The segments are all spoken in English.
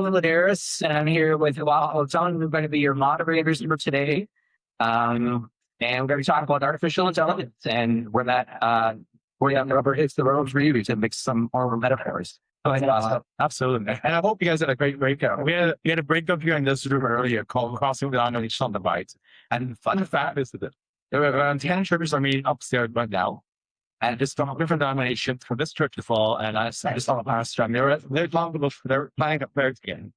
Linares, and I'm here with John. We're going to be your moderators for today. And we're going to talk about artificial intelligence and where that rubber hits the road for you to mix some more metaphors. Absolutely. And I hope you guys had a great breakout. We had a breakout here in this room earlier called Crossing the Unleashed Divide. And the fun fact is that there were around 10 churches are meeting upstairs right now. And just from different denominations for this church to fall. And I just saw the pastor, and they're talking about they're planning a prayer again.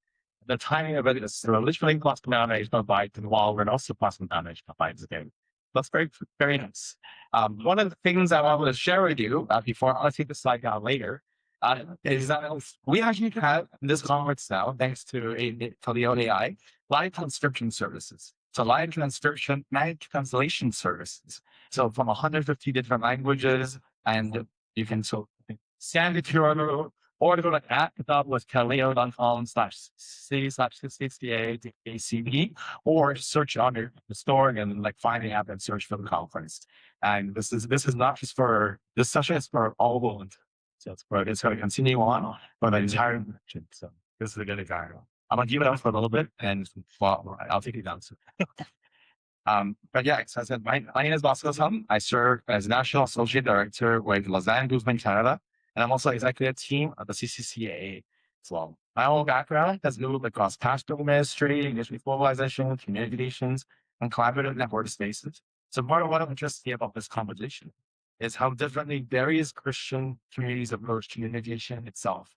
The timing of it is literally cross denominational divides, and while we're also crossing denominational divides again. That's very, very nice. One of the things I wanted to share with you before I'll take the slide down later is that we actually have this conference now, thanks to Leon AI, live transcription services. So live transcription and translation services. So from 150 different languages, and you can scan the QR or go to app.kaleo.com/c/68acb, or search under the store and find the app and search for the conference. And this is not just for this session; it's for all of them. So it's going to continue on for the entire mission. So this is a good example. I'm going to give it up for a little bit, and I'll take it down soon. But yeah, as I said, my name is Bosco Sum. I serve as National Associate Director with Lausanne Guzman Canada, and I'm also executive team of the CCCAA as well. My whole background has moved across pastoral ministry, English globalization, communications, and collaborative network spaces. So part of what I'm interested about this conversation is how differently various Christian communities approach communication itself.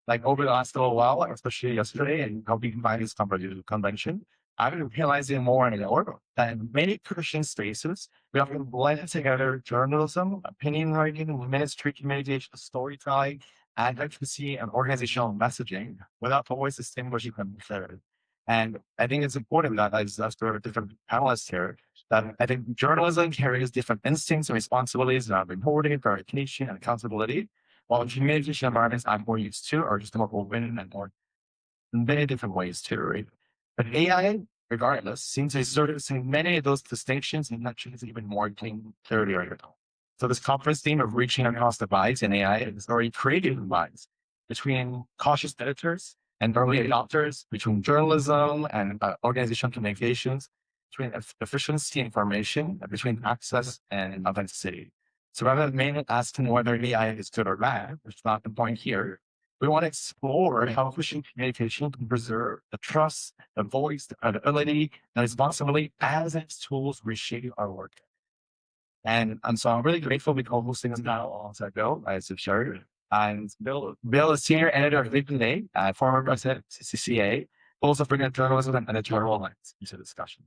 Like over the last little while, especially yesterday, and helping combine this convention, I've been realizing more and more that in many Christian spaces, we often blend together journalism, opinion writing, ministry communication, storytelling, advocacy, and organizational messaging without always distinguishing them clearly. And I think it's important that, as for different panelists here, that I think journalism carries different instincts and responsibilities around reporting, verification, and accountability, while communication environments I'm more used to are just more open and more in many different ways too, right? But AI, regardless, seems to sort of see many of those distinctions and mentions even more clearly right now. So this conference theme of reaching across divides in AI is already created divides between cautious editors and early adopters, between journalism and organizational communications, between efficiency information, between access and authenticity. So rather than mainly asking whether AI is good or bad, which is not the point here, we want to explore how Christian communication can preserve the trust, the voice, the credibility, the responsibility as its tools reshape our work. And so I'm really grateful to be co-hosting this now alongside Bill, as you've shared. And Bill is senior editor of Leap Today, former president of CCCA, also bringing journalism and editorial lens into the discussion.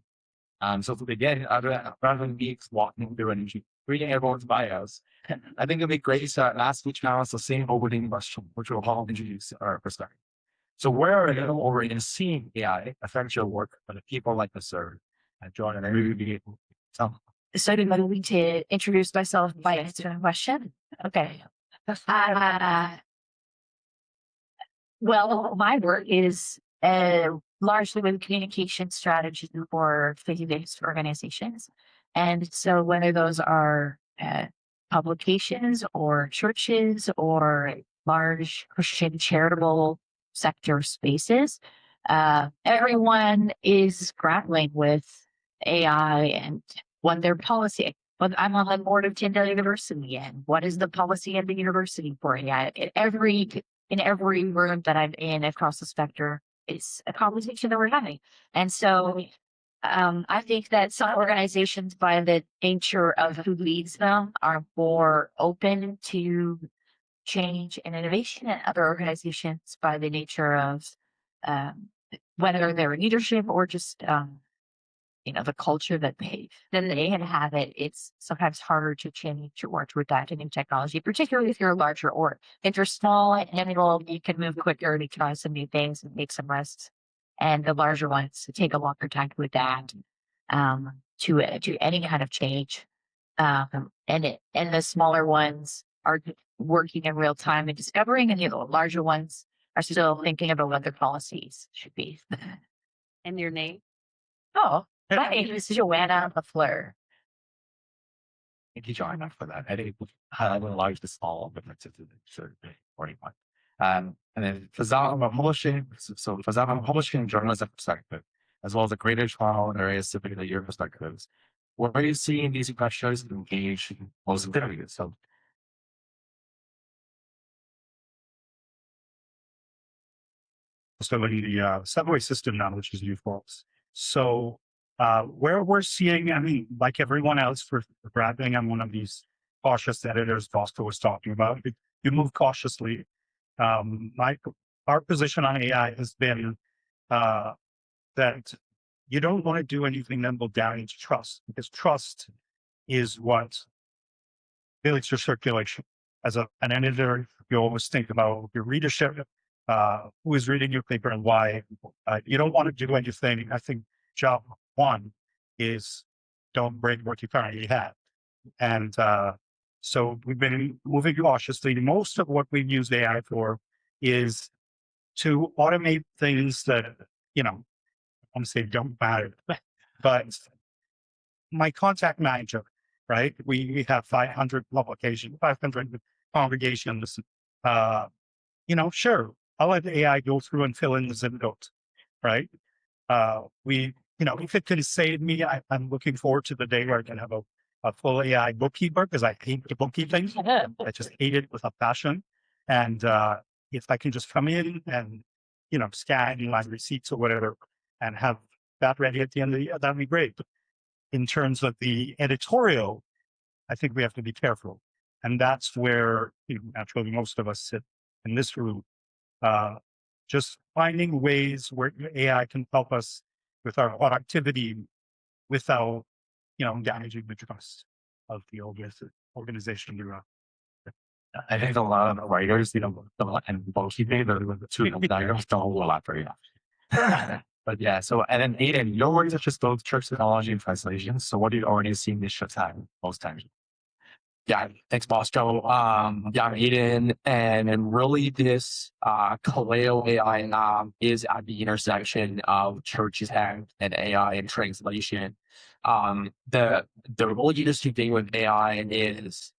So to begin, rather than me walking through and reading everyone's bios, I think it'd be great to ask each panelist the same opening question, which will all introduce our perspective. So where are you already seeing AI affect your work for the people like to serve? And John, and maybe be able to So do I need to introduce myself by answering a question? Okay. Well, my work is largely with communication strategy for faith-based organizations. And so whether those are publications or churches or large Christian charitable sector spaces, everyone is grappling with AI and what their policy. But I'm on the board of Tyndale University, and what is the policy of the university for AI? In every room that I'm in across the spectrum, it's a conversation that we're having. And so I think that some organizations, by the nature of who leads them, are more open to change and innovation, and other organizations, by the nature of whether they're in leadership or just the culture that they have it's sometimes harder to change or to adapt to new technology, particularly if you're a larger org. If you're small and nimble, you can move quicker to try some new things and make some risks. And the larger ones take a longer time to adapt to any kind of change. And the smaller ones are working in real time and discovering, and the larger ones are still thinking about what their policies should be. And your name? Oh, my name is Joanna LaFleur. Thank you, Joanna, for that. I think I will enlarge this all differences to the 41. And then from a publishing, from a publishing journalism perspective, as well as a greater Toronto area specifically your perspectives, where are you seeing these pressures engage most actively? So facility, the subway system now, which is U-Falls. So where we're seeing, I mean, like everyone else for grabbing, I'm one of these cautious editors Bosco was talking about. You move cautiously. Our position on AI has been that you don't want to do anything that will damage trust, because trust is what builds your circulation. As an editor, you always think about your readership, who is reading your paper and why. You don't want to do anything. I think job one is don't break what you currently have. And so we've been moving cautiously. Most of what we've used AI for is to automate things that, I want to say don't matter, but my contact manager, right? We have 500 publications, 500 congregations. Sure, I'll let the AI go through and fill in the zip code, right? If it can save me, I'm looking forward to the day where I can have a full AI bookkeeper, because I hate the bookkeeping. I just hate it with a passion. And if I can just come in and, scan my receipts or whatever and have that ready at the end of the year, that'd be great. But in terms of the editorial, I think we have to be careful. And that's where, naturally, most of us sit in this room, just finding ways where AI can help us with our productivity without, damaging the trust of the organization we're on. I think a lot of writers, and bookkeeping, the two diagrams don't overlap very often. But yeah, so, and then Aiden, your work is just both church technology and translation. So what do you already see this shifts happen most times? Yeah, thanks, Bosco. Yeah, I'm Aiden, and really this Kaleo AI is at the intersection of churches and AI and translation. The really interesting thing with AI is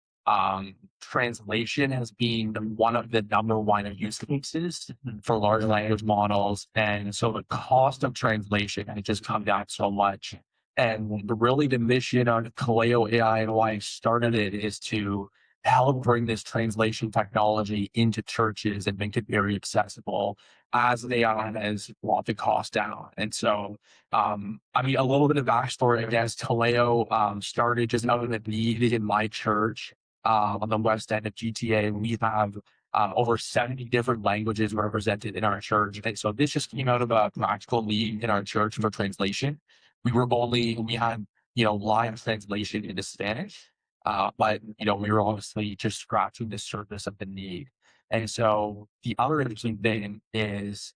translation has been one of the number one use cases for large language models, and so the cost of translation has just come down so much. And really the mission of Kaleo AI and why I started it is to help bring this translation technology into churches and make it very accessible as AI has brought the cost down. And so, a little bit of backstory, I guess, Kaleo started just out of the need in my church on the west end of GTA. We have over 70 different languages represented in our church. And so this just came out of a practical need in our church for translation. We had, live translation into Spanish, but, we were obviously just scratching the surface of the need. And so the other interesting thing is,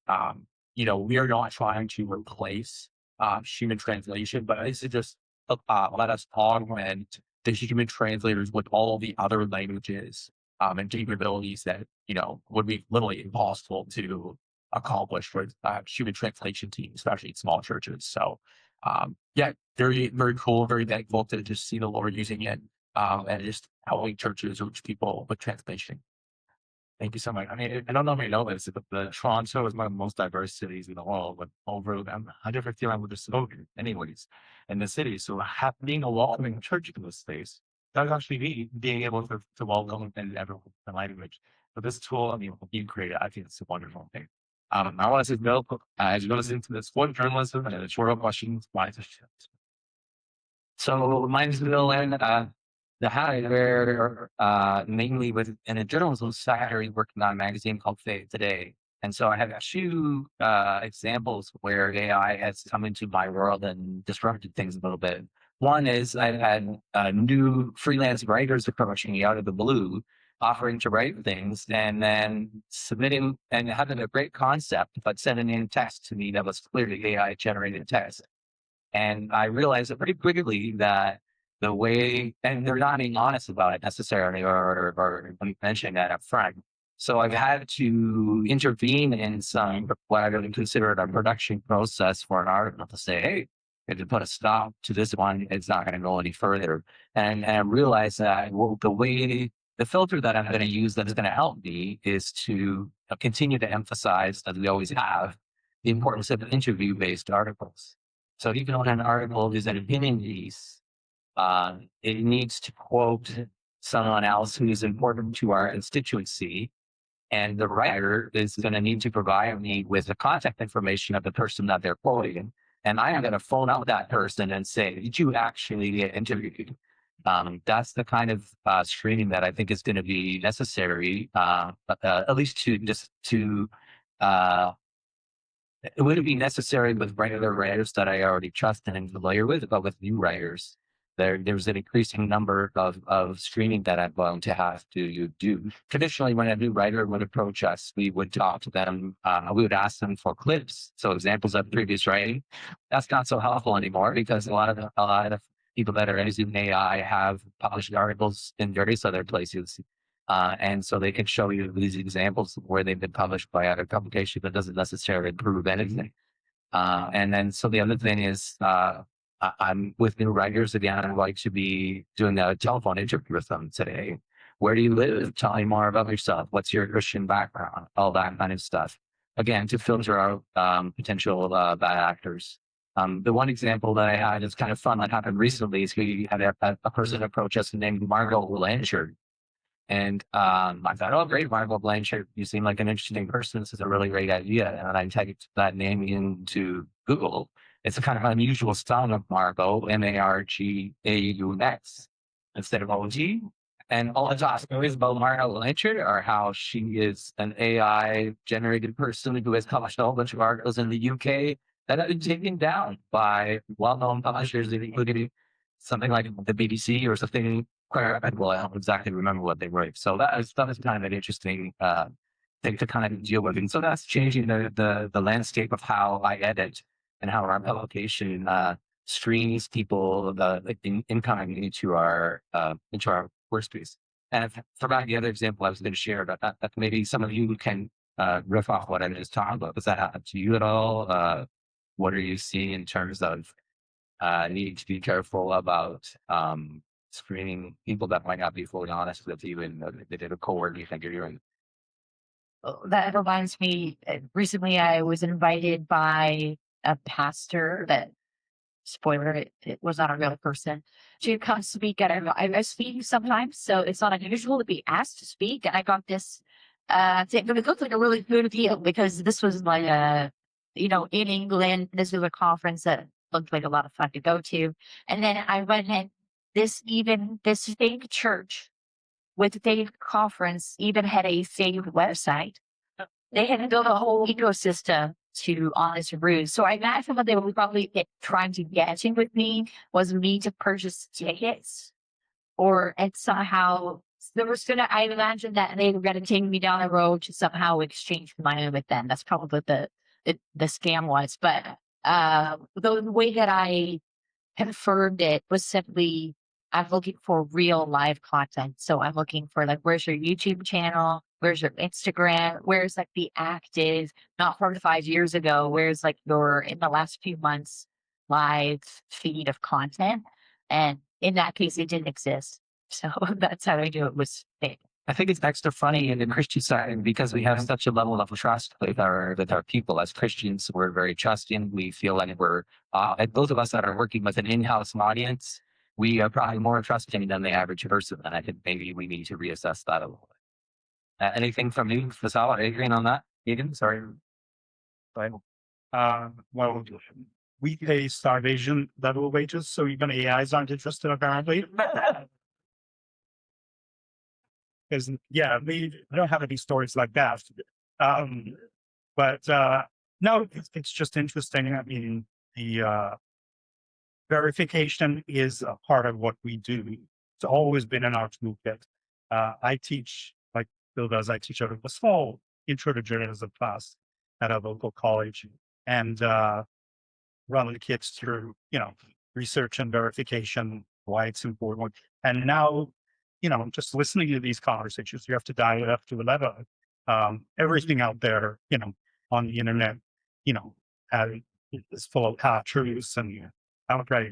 we are not trying to replace human translation, but this is just let us augment the human translators with all the other languages and capabilities that, would be literally impossible to accomplish with human translation teams, especially in small churches. So, very, very cool, very thankful to just see the Lord using it and just helping churches reach people with translation. Thank you so much. I don't know if you know this, but Toronto is one of the most diverse cities in the world, with over 150 languages spoken anyways in the city. So being a welcoming church in this space, that actually being able to welcome in every language. But this tool, being created, I think it's a wonderful thing. I want to say, Bill, as you listen to this one journalism and it's short questions, why is it shift? So mine's Bill, and the hardware, mainly in a journalism sector, working on a magazine called Faith Today. And so I have two examples where AI has come into my world and disrupted things a little bit. One is I've had new freelance writers approaching me out of the blue, offering to write things, and then submitting and having a great concept, but sending in text to me that was clearly AI generated text. And I realized pretty quickly that the way, and they're not being honest about it necessarily, or mentioning that up front. So I've had to intervene in some, what I would consider a production process for an article to say, hey, if you put a stop to this one, it's not going to go any further. And I realized that the way The filter that I'm going to use that is going to help me is to continue to emphasize, as we always have, the importance of interview-based articles. So even when an article is an opinion piece, it needs to quote someone else who is important to our constituency. And the writer is going to need to provide me with the contact information of the person that they're quoting. And I am going to phone out that person and say, did you actually get interviewed? That's the kind of screening that I think is going to be necessary, at least it wouldn't be necessary with regular writers that I already trust and am familiar with, but with new writers, there's an increasing number of screening that I'm going to have to do. Traditionally, when a new writer would approach us, we would talk to them. We would ask them for clips, so examples of previous writing. That's not so helpful anymore because a lot of people that are using AI have published articles in various other places. And so they can show you these examples where they've been published by other publications that doesn't necessarily prove anything. And then, so the other thing is, I'm with new writers again. I'd like to be doing a telephone interview with them today. Where do you live? Tell me more about yourself. What's your Christian background? All that kind of stuff. Again, to filter out potential bad actors. The one example that I had is kind of fun that happened recently is we had a person approach us named Margot Blanchard. And I thought, oh, great, Margot Blanchard, you seem like an interesting person. This is a really great idea. And I typed that name into Google. It's a kind of unusual spelling of Margot, Margaaux, instead of OG. And all the talk stories about Margot Blanchard are how she is an AI generated person who has published a whole bunch of articles in the UK that have been taken down by well-known publishers, including something like the BBC or something. Well, I don't exactly remember what they wrote. So that is kind of an interesting thing to kind of deal with. And so that's changing the landscape of how I edit and how our publication screens people incoming into our workspace. And I forgot the other example I was going to share, but that maybe some of you can riff off what I just talked about. Does that happen to you at all? What are you seeing in terms of needing to be careful about screening people that might not be fully honest with you and they did a cohort you think you're doing? That reminds me, recently I was invited by a pastor that, spoiler, it was not a real person, to come speak at I speak sometimes, so it's not unusual to be asked to speak. And I got this thing, but it looked like a really good deal because this was like in England, this was a conference that looked like a lot of fun to go to. And then I went in, this fake church with fake conference even had a fake website. They had built a whole ecosystem on this route. So I imagine what they were probably trying to get to with me was me to purchase tickets, and somehow there was I imagine that they were gonna take me down the road to somehow exchange money with them. That's probably the scam was. But the way that I confirmed it was simply, I'm looking for real live content. So I'm looking for where's your YouTube channel? Where's your Instagram? Where's the active, not from 5 years ago, where's your, in the last few months, live feed of content? And in that case, it didn't exist. So that's how I knew it was fake. I think it's extra funny in the Christian side because we have such a level of trust with our people as Christians. We're very trusting. We feel like we're, and those of us that are working with an in-house audience, we are probably more trusting than the average person. And I think maybe we need to reassess that a little bit. Anything from you, Fasal, agreeing on that? Egan, sorry. Well, we pay starvation level wages, so even AIs aren't interested apparently. Because we don't have any stories like that. But no, it's just interesting. I mean, the verification is a part of what we do. It's always been in our toolkit. I teach, like Bill does, I teach out of a small intro to journalism class at a local college and run the kids through, research and verification, why it's important. And now, just listening to these conversations, you have to dial it up to 11. Everything out there, on the internet, is full of half truths and outright,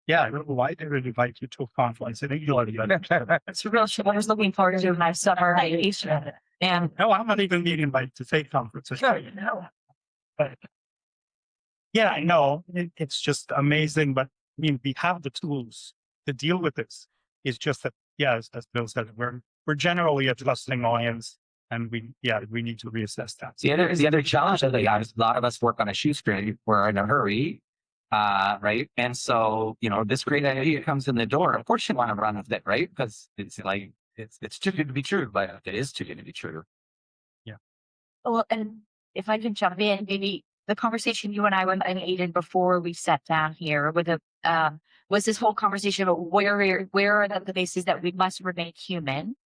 Yeah, I don't know why they would invite you to a conference. I think you'll already It's real. I was looking forward to my summer vacation. And No, I'm not even being invited to fake conferences. no. But yeah, I know it's just amazing. But I mean, we have the tools to deal with this. It's just that, yeah, as Bill said, we're generally adjusting audience, and we need to reassess that. The other challenge that they have is a lot of us work on a shoestring. We're in a hurry, right? And so, this great idea comes in the door. Of course, you want to run with it, right? Because it's like it's too good to be true, but it is too good to be true. Well, and if I can jump in, maybe the conversation you and I went and Aiden before we sat down here with was this whole conversation about where are the places that we must remain human,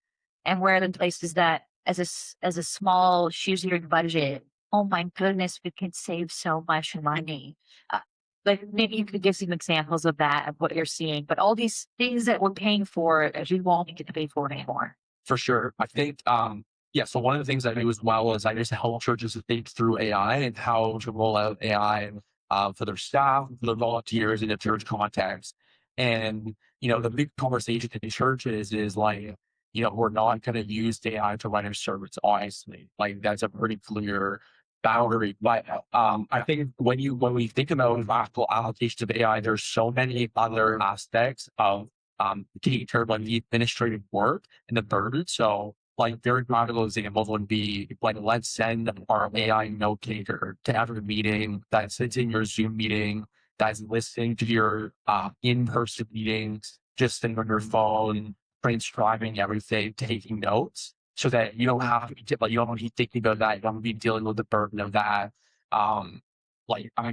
and where are the places that as a small shoestring budget, oh my goodness, we can save so much money. Like maybe you could give some examples of that, of what you're seeing, but all these things that we're paying for, we won't get to pay for anymore. For sure. I think, yeah, so one of the things I do as well is I just help churches to think through AI and how to roll out AI for their staff, for their volunteers in a church context. And, the big conversation in the churches is like, we're not going to use AI to run our service, honestly. Like that's a pretty clear boundary. But I think when we think about practical applications of AI, there's so many other aspects of taking care of like the administrative work and the burden. So like very practical examples would be like, let's send our AI note taker to every meeting that sits in your Zoom meeting, that's listening to your in-person meetings, just sitting on your phone, transcribing everything, taking notes, so that you don't have to like, you don't be thinking about that, you don't be dealing with the burden of that.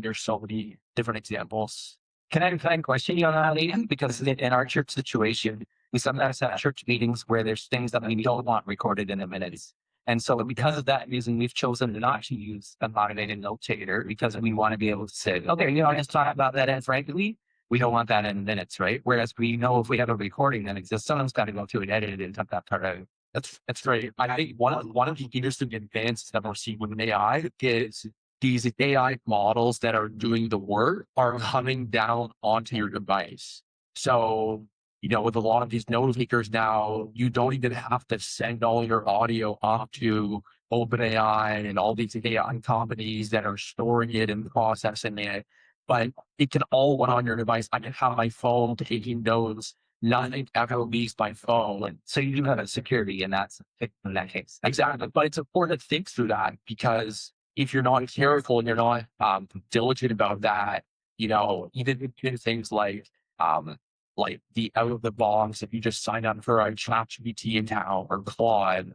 There's so many different examples. Can I question you on that, Aidan? Because in our church situation, we sometimes have church meetings where there's things that we don't want recorded in the minutes. And so because of that reason, we've chosen not to use a automated note taker because we want to be able to say, okay, just talk about that. And frankly, we don't want that in minutes, right? Whereas we know if we have a recording that exists, someone's got to go through and edit it and cut that part out. That's great. I think one of the interesting advances that we're seeing with AI is these AI models that are doing the work are coming down onto your device. So, with a lot of these note takers now, you don't even have to send all your audio off to OpenAI and all these AI companies that are storing it and processing it. But it can all run on your device. I can have my phone taking notes. Nothing ever leaves my phone. So you do have a security in that case. Exactly. But it's important to think through that, because if you're not careful and you're not diligent about that, even things like the out of the box, if you just sign up for a ChatGPT account or Claude,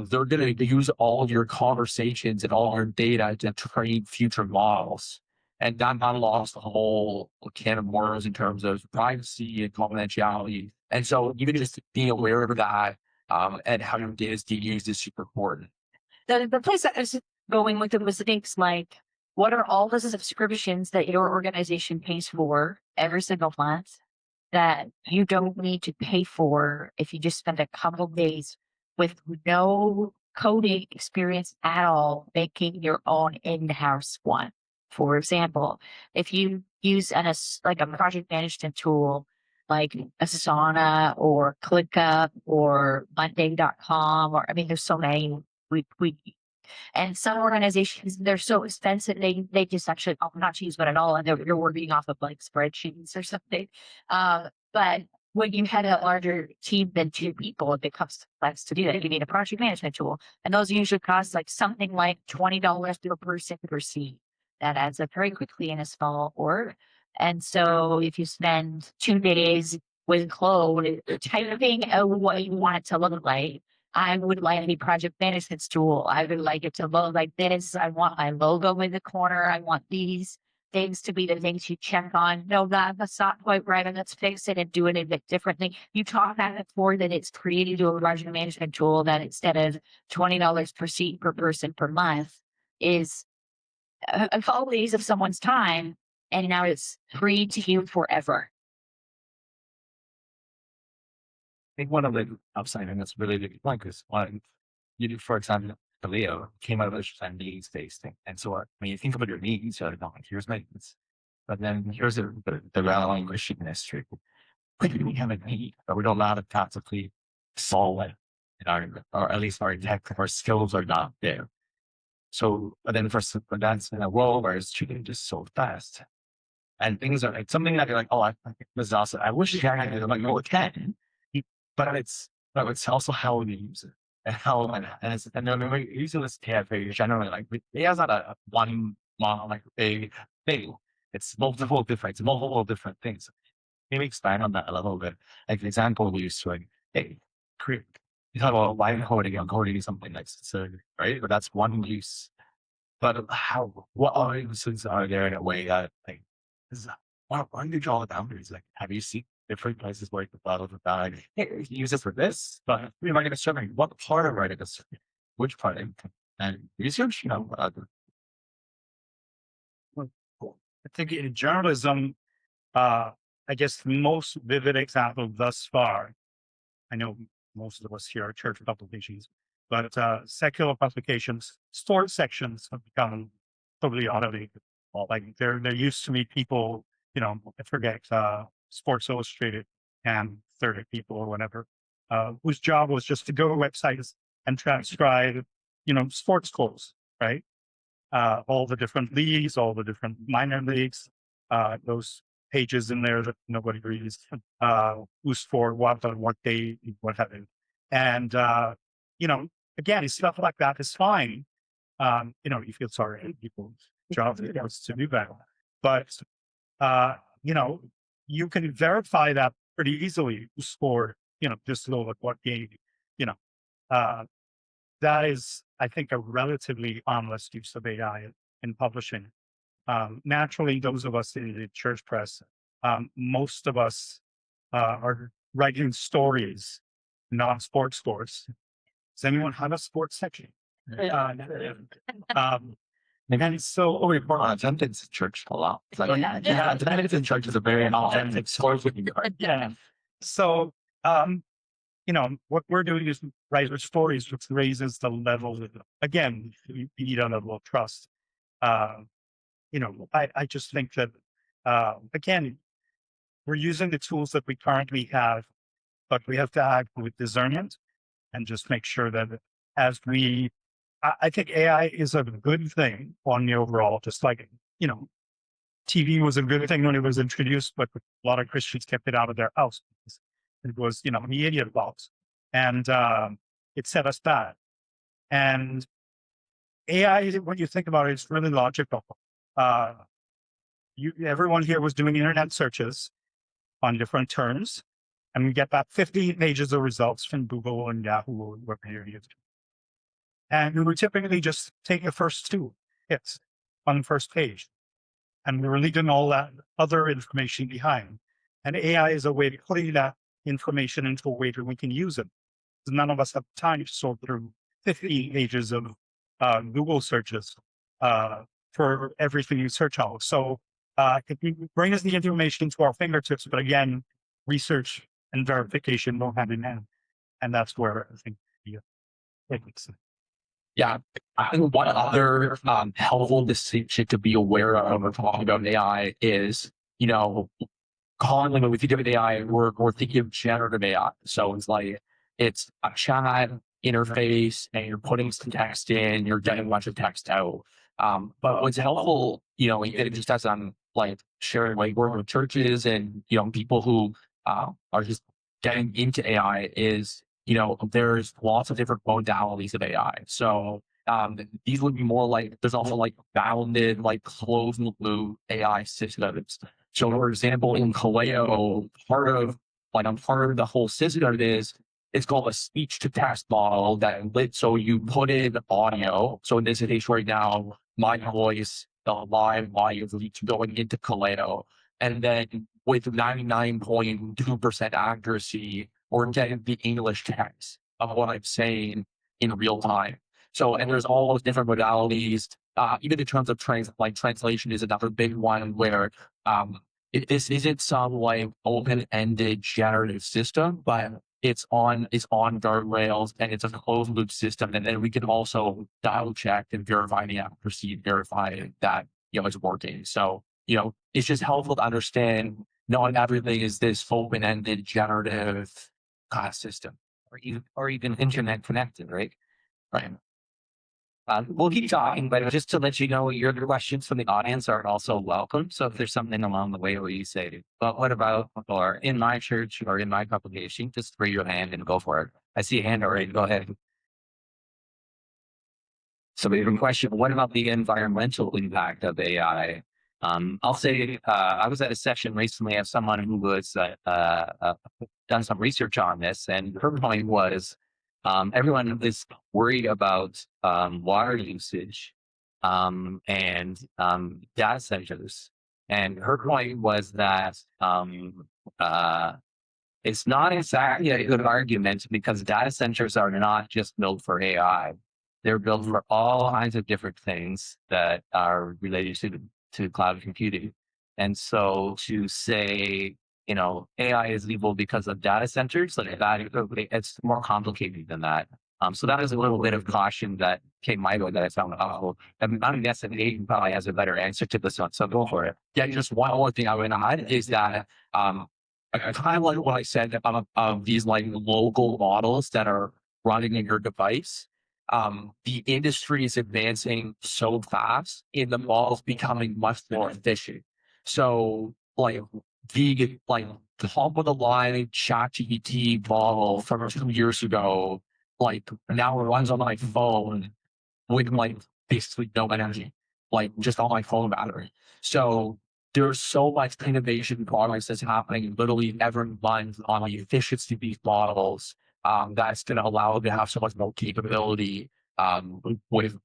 they're going to use all of your conversations and all your data to train future models. And that unlocks the whole can of worms in terms of privacy and confidentiality. And so even just being aware of that and how your data is being used is super important. The place that I was going with it was things like, what are all the subscriptions that your organization pays for every single month that you don't need to pay for if you just spend a couple of days with no coding experience at all, making your own in-house one? For example, if you use a project management tool like Asana or ClickUp or Monday.com, there's so many. And some organizations, they're so expensive, they just actually not to use one at all, and you're working off of like spreadsheets or something. But when you have a larger team than 2 people, it becomes complex to do that. You need a project management tool, and those usually cost like something like $20 per person per seat. That adds up very quickly in a small org. And so if you spend 2 days with Claude typing out what you want it to look like, I would like a project management tool. I would like it to look like this. I want my logo in the corner. I want these things to be the things you check on. No, that's not quite right. And let's fix it and do it a bit differently. You talk about it for that it's created to a project management tool that instead of $20 per seat per person per month is a couple days of someone's time, and now it's free to you forever. I think one of the upside, and that's really the point, is one you do, for example, Leo came out of this needs based thing. And so when you think about your needs, you're like, no, here's my needs. But then here's the relevant question history. We have a need, but we don't know how to tactically solve it. In our, or at least our tech, our skills are not there. So, but then but that's in a world where it's changing just so fast. And things are like something that you're like, oh, I think this is awesome. I wish it can. I'm like, no, it can. But it's also how we use it. And how, and then when we use this TFA, generally, like, it has not a one, like, a thing. It's multiple different things. Maybe expand on that a little bit. Like, the example we used to, like, hey, create, you talk about line coding and coding something like, so, right? But that's one use. But what other uses are there in a way that, like, this is, why do you draw the boundaries? Like, have you seen different places where you could thought of that? Like, hey, use this for this, but we might get a survey. What part of writing a survey? Which part? And research, I think in journalism, I guess the most vivid example thus far, I know most of us here are church publications, but secular publications, sports sections have become totally automated. Like there used to be people, I forget, Sports Illustrated and 30 people or whatever, whose job was just to go to websites and transcribe, sports scores, right? All the different leagues, all the different minor leagues, those pages in there that nobody reads, who scored what on what day, what have you. And, again, stuff like that is fine. You feel sorry for people's jobs to do that. But, you can verify that pretty easily who scored, this little at what game, that is, I think, a relatively harmless use of AI in publishing. Naturally, those of us in the church press, most of us are writing stories, not sports scores. Does anyone have a sports section? And so, we report on attendance in church a lot. It's like, yeah, attendance in church is a very authentic source with you. yeah. So, what we're doing is write stories, which raises the level of, again, you need a level of trust. I just think that, again, we're using the tools that we currently have, but we have to act with discernment and just make sure that as I think AI is a good thing on the overall, just like, TV was a good thing when it was introduced, but a lot of Christians kept it out of their house. It was, the idiot box. And it set us back. And AI, when you think about it, it's really logical. Everyone here was doing internet searches on different terms, and we get back 50 pages of results from Google and Yahoo or whatever you're using. And we would typically just take the first two hits on the first page. And we were leaving all that other information behind. And AI is a way of putting that information into a way that we can use it. None of us have time to sort through 50 pages of Google searches for everything you search out. So if you bring us the information to our fingertips, but again, research and verification go hand in hand. And that's where I think it makes sense. Yeah, I think one other helpful distinction to be aware of when we're talking about AI is, calling when we think of AI, we're thinking of generative AI. So it's a chat interface and you're putting some text in, you're getting a bunch of text out. But what's helpful, it just as I'm sharing work with churches and, people who are just getting into AI is, there's lots of different modalities of AI. So these would be more there's also bounded, closed loop AI systems. So for example, in Kaleo, part of the whole system is it's called a speech to text model so you put in audio. So in this case right now, my voice, the live audio is going into Kaleo. And then with 99.2% accuracy, we're getting the English text of what I'm saying in real time. So, and there's all those different modalities. Even in terms of translation is another big one where this isn't some open-ended generative system, but it's on guardrails and it's a closed loop system. And then we can also double check and verify the accuracy and verify that it's working. So it's just helpful to understand not everything is this open-ended generative kind of system. or even internet connected, right? Right. We'll keep talking, but just to let you know, your questions from the audience are also welcome. So if there's something along the way where you say, but what about, or in my church or in my publication, just raise your hand and go for it. I see a hand already. Go ahead. So we have a question, what about the environmental impact of AI? I'll say, I was at a session recently of someone who was done some research on this, and her point was, everyone is worried about water usage and data centers. And her point was that it's not exactly a good argument because data centers are not just built for AI. They're built for all kinds of different things that are related to cloud computing. And so to say, AI is evil because of data centers, like that, it's more complicated than that. So that is a little bit of caution that came my way that I found helpful. I'm guessing Aiden probably has a better answer to this one, so go for it. Yeah, just one more thing I would add is that I kind of like what I said about these like local models that are running in your device. The industry is advancing so fast in the models becoming much more efficient. So like like the top of the line ChatGPT model from 2 years ago, like now it runs on my phone with like basically no energy, like just on my phone battery. So there's so much innovation progress that's happening literally every month on the efficiency of these models that's going to allow them to have so much more capability with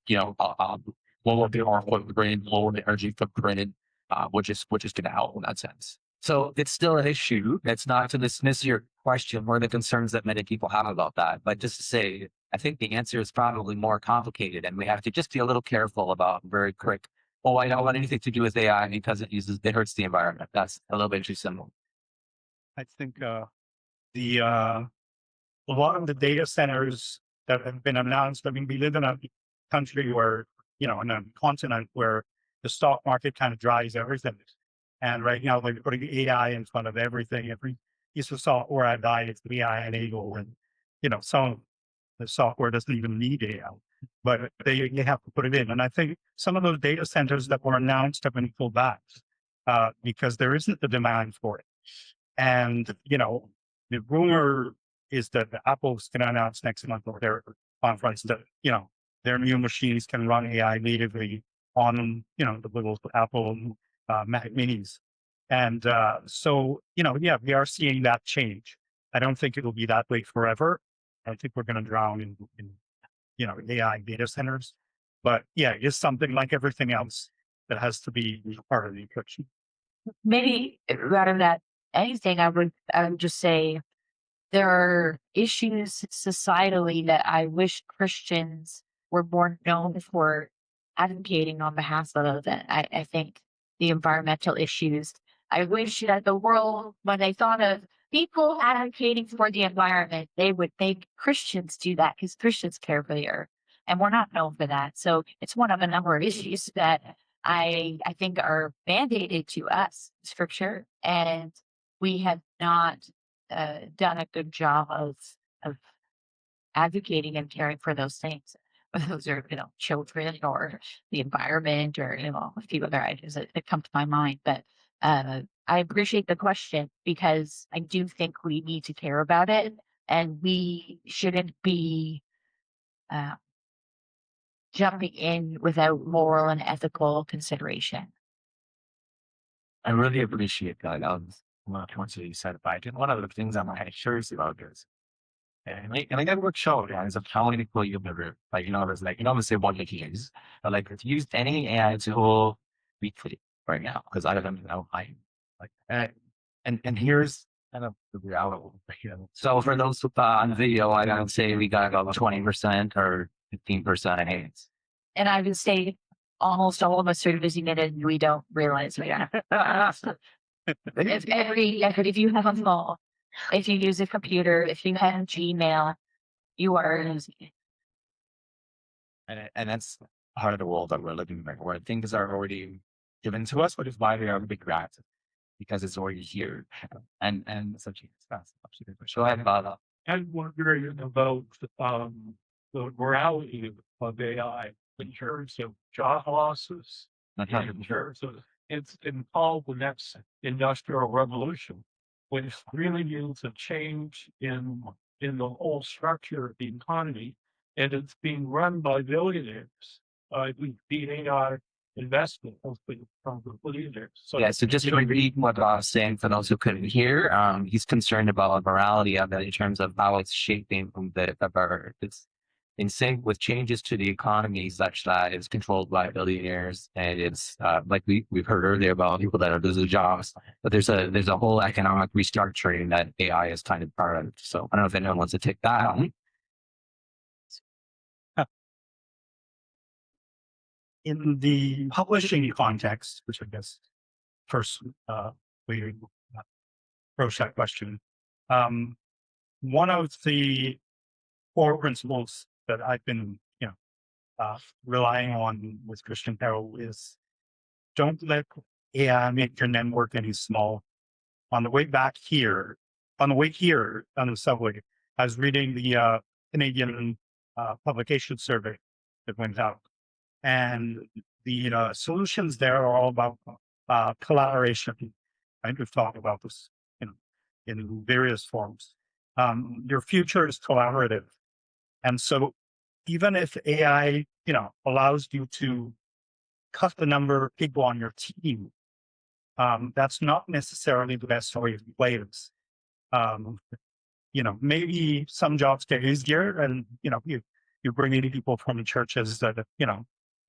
lower the power footprint, lower the energy footprint, which is going to help in that sense. So it's still an issue. It's not to dismiss your question or the concerns that many people have about that, but just to say, I think the answer is probably more complicated, and we have to just be a little careful about very quick. Oh, I don't want anything to do with AI because it hurts the environment. That's a little bit too simple. I think the a lot of the data centers that have been announced. I mean, we live in a country where, in a continent where the stock market kind of drives everything. And right now, they're putting AI in front of everything. Every piece of software I buy, it's AI enabled, and some of the software doesn't even need AI, but they have to put it in. And I think some of those data centers that were announced have been pulled back because there isn't the demand for it. And the rumor is that Apple's going to announce next month at their conference that their new machines can run AI natively on the little Apple Mac Minis. And so yeah, we are seeing that change. I don't think it'll be that way forever. I think we're going to drown in AI data centers. But yeah, it's something like everything else that has to be part of the equation. Maybe rather than anything, I would just say there are issues societally that I wish Christians were more known for advocating on behalf of. And I think the environmental issues. I wish that the world, when they thought of people advocating for the environment, they would make Christians do that because Christians care for the earth. And we're not known for that. So it's one of a number of issues that I think are mandated to us, scripture, and we have not done a good job of advocating and caring for those things. Whether those are children or the environment or a few other items that come to my mind. But I appreciate the question because I do think we need to care about it, and we shouldn't be jumping in without moral and ethical consideration. I really appreciate that. One of the points that you said about it. One of the things I'm curious about is, and I got work show is of how many people you've ever there's obviously what you can use, but like if you use any AI tool weekly right now, because I don't know and here's kind of the reality. So for those on video, I would say we got about 20% or 15% hands. And I would say almost all of us are busy and we don't realize we are. If you have a phone, if you use a computer, if you have Gmail, you are using it. And that's part of the world that we're living in, where things are already given to us, but it's why they are big grabs because it's already here. And essentially, that's actually the question. Go ahead, Bob. I'm wondering about the morality of AI in terms of job losses, in terms of it's involved the next industrial revolution, which really means a change in the whole structure of the economy, and it's being run by billionaires. The AI investment has been from the billionaires. So Yeah, so just to repeat what Bob's saying for those who couldn't hear, he's concerned about the morality of it in terms of how it's shaping it's in sync with changes to the economy such that it's controlled by billionaires and it's like we've heard earlier about people that are losing jobs, but there's a whole economic restructuring that AI is kind of part of. So I don't know if anyone wants to take that on. In the publishing context, which I guess first we approach that question, one of the core principles that I've been, relying on with Christian Peril is don't let AI make your network any small. On the way here on the subway, I was reading the Canadian publication survey that went out. And the solutions there are all about collaboration. Right? We've talked about this in various forms. Your future is collaborative. And so even if AI, allows you to cut the number of people on your team, that's not necessarily the best way of players. Maybe some jobs get easier and, you bring in people from the churches that,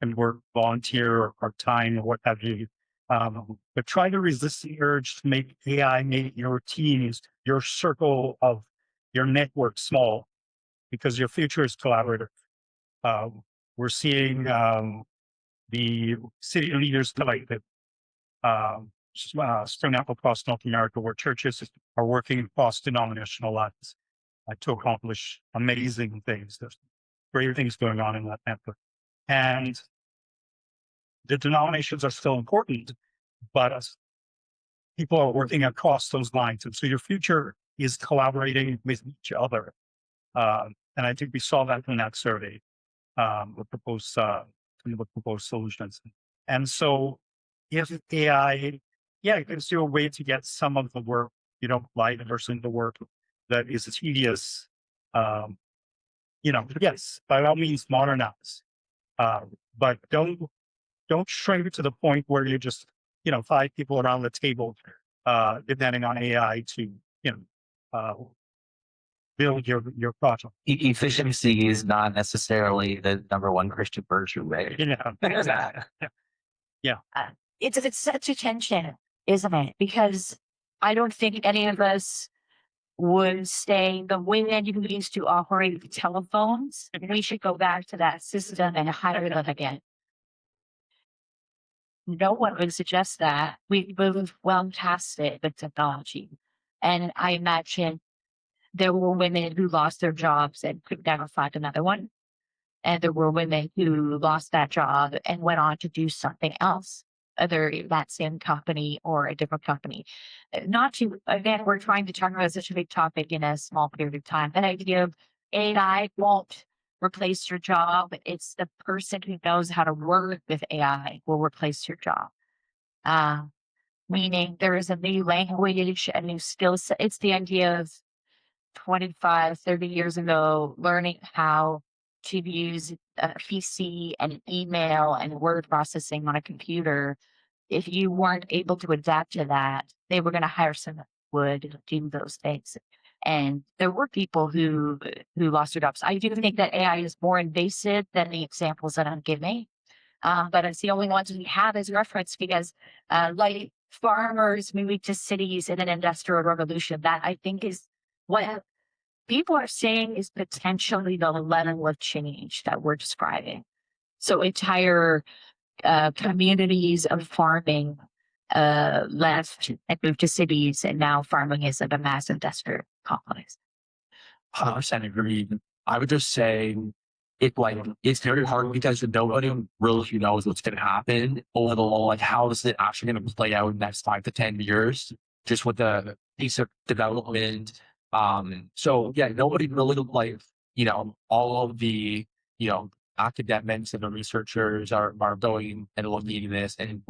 and work volunteer or part-time or what have you. But try to resist the urge to make AI make your teams, your circle of your network small, because your future is collaborative. We're seeing the city leaders collective spring up across North America, where churches are working across denominational lines to accomplish amazing things. There's great things going on in that network. And the denominations are still important, but people are working across those lines. And so your future is collaborating with each other. And I think we saw that in that survey, with proposed solutions. And so if AI, it gives you a way to get some of the work you don't like versus the work that is tedious, yes, by all means modernize. But don't shrink to the point where you're just, 5 people around the table, depending on AI to, build your project. Efficiency is not necessarily the number one Christian virtue, right? It's such a tension, isn't it? Because I don't think any of us would say the way that you used to operate the telephones, we should go back to that system and hire them again. No one would suggest that. We moved well past it with technology. And I imagine there were women who lost their jobs and could never find another one. And there were women who lost that job and went on to do something else, either that same company or a different company. Not to, again, we're trying to talk about such a big topic in a small period of time. That idea of AI won't replace your job. It's the person who knows how to work with AI will replace your job. Meaning there is a new language, a new skill set. It's the idea of 25, 30 years ago, learning how to use a PC and email and word processing on a computer. If you weren't able to adapt to that, they were going to hire someone who would do those things. And there were people who lost their jobs. I do think that AI is more invasive than the examples that I'm giving. But it's the only ones we have as reference because like farmers moving to cities in an industrial revolution, that I think is what people are saying is potentially the level of change that we're describing. So entire communities of farming left and moved to cities, and now farming is a mass industrial complex. 100% agree. I would just say it's very hard because nobody really knows what's going to happen over the long. Like, how is it actually going to play out in the next 5 to 10 years? Just with the piece of development. So yeah, nobody really all of the academics and the researchers are going and looking at this, and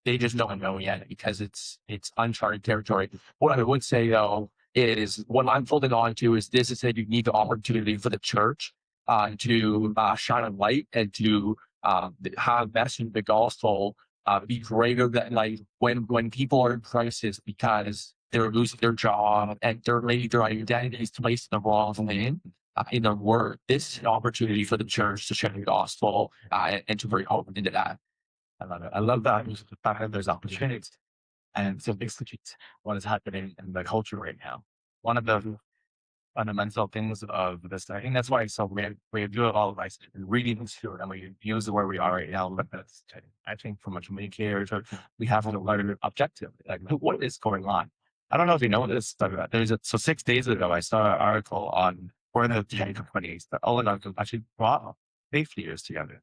they just don't know yet because it's uncharted territory. What I would say though is what I'm holding on to is this is a unique opportunity for the church to shine a light and to have message the gospel be greater than like when people are in crisis because they're losing their job and maybe their identity is placed in the wrong thing in their work. This is an opportunity for the church to share the gospel and to bring hope into that. I love it. I love that the fact that there's opportunities. And so basically what is happening in the culture right now. One of the fundamental things of this, I think that's why it's so we do it all by reading this through and we use where we are right now. But that's, I think from a communicator, we have to learn objective, like what is going on. I don't know if you know this, but so 6 days ago, I saw an article on one of the tech companies that oligarchs actually brought faith leaders together.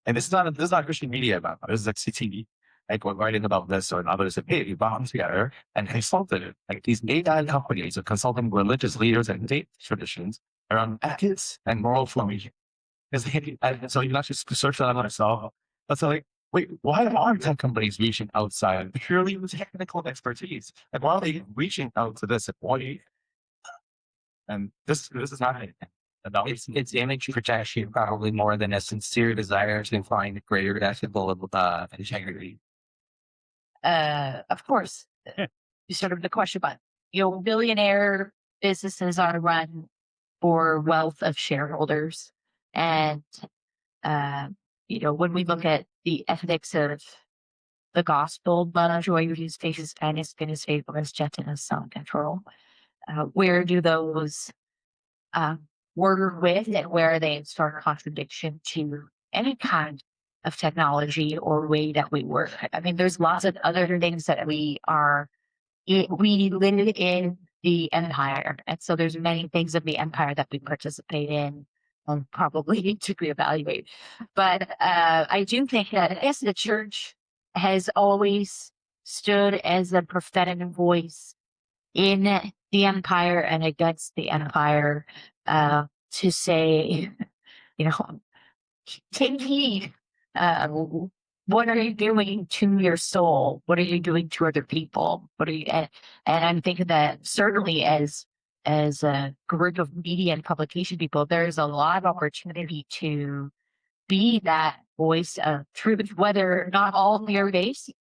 And this is not Christian media about it. This is like CTV. Like we're writing about this or others said, hey, we brought them together and consulted like these AI companies are consulting religious leaders and faith traditions around ethics and moral formation. And so you can actually search that on yourself. That's like, wait, why aren't tech companies reaching outside purely with technical expertise? And why are they reaching out to this employee? And this is not it. It's image protection probably more than a sincere desire to find greater ethical integrity. Of course, sort of the question, but billionaire businesses are run for wealth of shareholders, and when we look at the ethics of the gospel, love, joy, peace, patience, kindness, goodness, faithfulness, gentleness, self-control, where do those work with, and where are they in stark contradiction to any kind of technology or way that we work? I mean, there's lots of other things that we live in the empire. And so there's many things of the empire that we participate in and probably need to reevaluate. But I do think that, I guess, the church has always stood as a prophetic voice in the empire and against the empire, to say, take heed. What are you doing to your soul? What are you doing to other people? And I'm thinking that certainly as a group of media and publication people, there's a lot of opportunity to be that voice of truth, whether not all fear-based,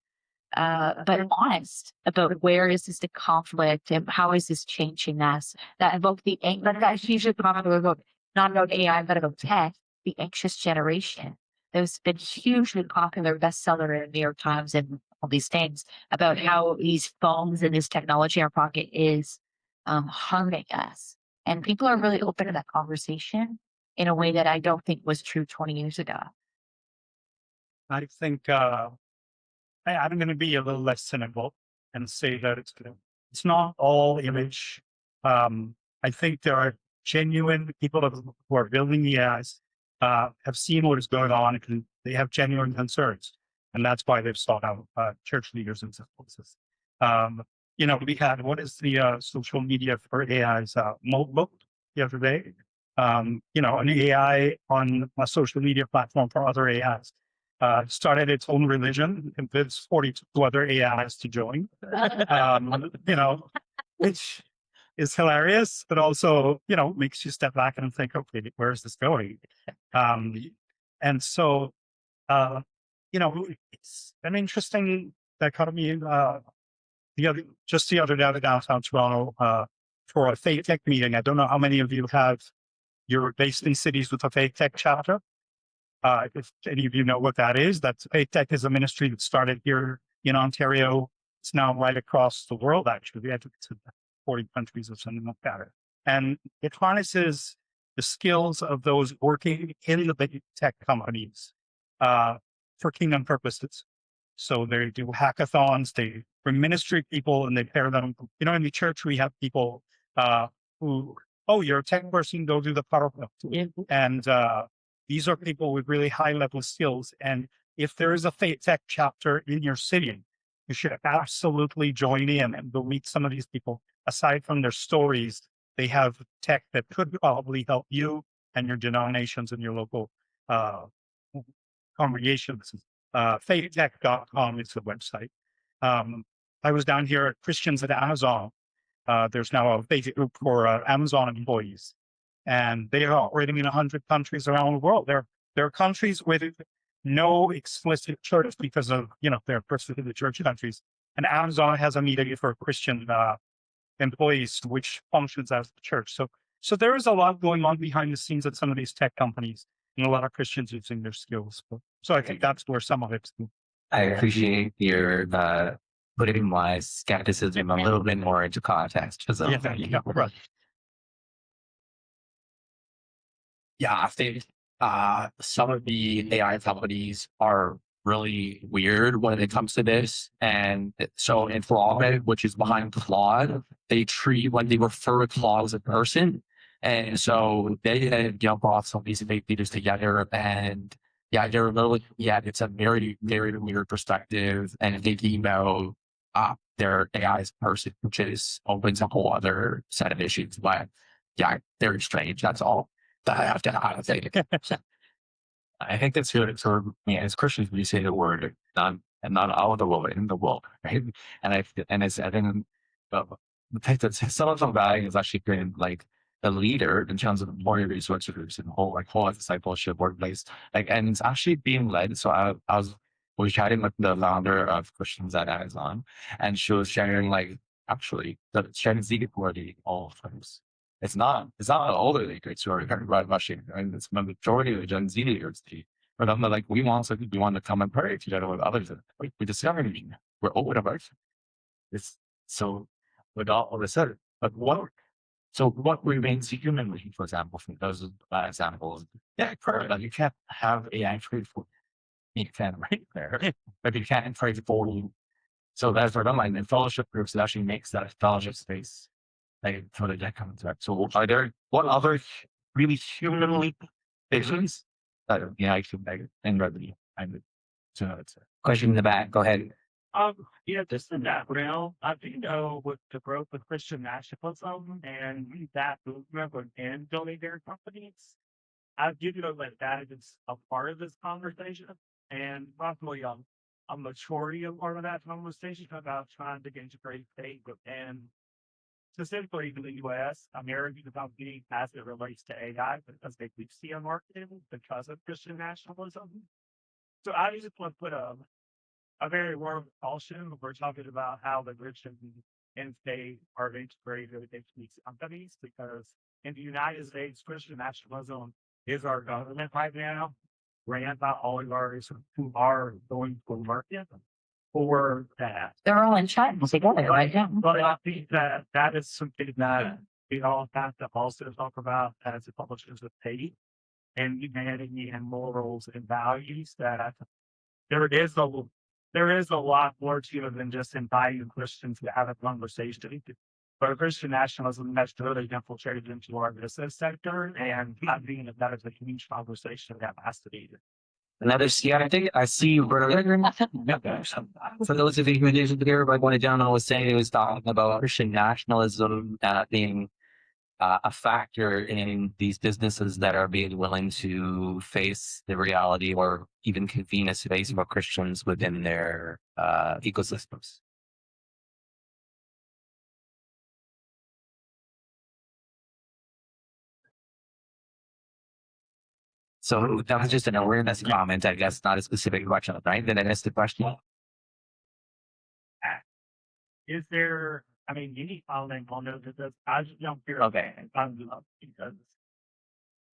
but honest about where is this the conflict and how is this changing us. That both that's usually about not about AI, but about tech, the anxious generation. There's been hugely popular bestseller in the New York Times and all these things about how these phones and this technology in our pocket is harming us. And people are really open to that conversation in a way that I don't think was true 20 years ago. I think I'm going to be a little less cynical and say that it's not all image. I think there are genuine people who are building the AIs, have seen what is going on, and they have genuine concerns, and that's why they've sought out church leaders in some places. We had what is the social media for AIs Moldbook the other day. An AI on a social media platform for other AIs. Started its own religion, convinced 42 other AIs to join. Which is hilarious, but also, makes you step back and think, okay, where is this going? And so, it's an interesting dichotomy. The other day in downtown Toronto, for a faith tech meeting. I don't know how many of you you're based in cities with a faith tech chapter. If any of you know what that is, that's faith tech is a ministry that started here in Ontario. It's now right across the world, actually. We had to 40 countries or something like that. And it harnesses the skills of those working in the big tech companies for kingdom purposes. So they do hackathons, they bring ministry people and they pair them. In the church, we have people who oh, you're a tech person, go do the PowerPoint. And these are people with really high level skills. And if there is a tech chapter in your city, you should absolutely join in and go meet some of these people. Aside from their stories, they have tech that could probably help you and your denominations and your local congregations. Faithtech.com is the website. I was down here at Christians at Amazon. There's now a basic group for Amazon employees, and they are operating in 100 countries around the world. There are countries with no explicit church because of, they're persecuted church countries. And Amazon has a meeting for Christian employees, which functions as the church. So there is a lot going on behind the scenes at some of these tech companies, and a lot of Christians using their skills. So I think that's where some of it's. I appreciate your putting my skepticism a little bit more into context. Right. Yeah, I think some of the AI companies are really weird when it comes to this. And so in Claude, which is behind Claude, they treat when they refer to Claude as a person. And so they brought some of these fake leaders together, and they're literally, it's a very, very weird perspective. And thinking about their AI as a person, which opens a whole other set of issues. But very strange. That's all that I have to say. I think that's good. So, as Christians, we say the word not all of the world, in the world, right? I think the fact that Silicon Valley has actually been like a leader in terms of more resource groups and whole discipleship workplace, and it's actually being led. So I was chatting with the founder of Christians at Amazon, and she was sharing actually the Gen Z community all times. It's not an older leaders who are very rushing, and it's the majority of the Gen Z leaders. For them, we want to come and pray together with others. We discovered we're open about it. It's so with all of a sudden, but what remains humanly, for example, from those examples? Prayer. You can't have AI pray for you can right there, but you can't pray for you. So that's what I'm like. In fellowship groups, it actually makes that fellowship space for the deck coming back. So what other really humanly issues that I should make and revenue? Question in the back. Go ahead. Just in that realm, I do know with the growth of Christian nationalism and that movement within billionaire companies, I do know that is a part of this conversation, and probably a majority of part of that conversation about trying to integrate faith within specifically in the U.S., American company as it relates to AI because they do see a market because of Christian nationalism. So I just want to put a very word of caution when we're talking about how the Christian and faith are integrated into these companies, because in the United States, Christian nationalism is our government right now, ran by oligarchs who are going to market for that. They're all in China together, right? Yeah. But I think that is something that we all have to also talk about as the publishers of faith and humanity and morals and values. That there is a lot more to it than just inviting Christians to have a conversation. But Christian nationalism has really infiltrated into our business sector, and not being that is a huge conversation that has to be. Another I think I see. For those of you who didn't hear what one gentleman was saying, he was talking about Christian nationalism being a factor in these businesses that are being willing to face the reality or even convene a space for Christians within their ecosystems. So that was just an awareness comment, I guess, not a specific question, right? Did I miss the question? Is there, any comment on this? I just don't hear. Okay. Because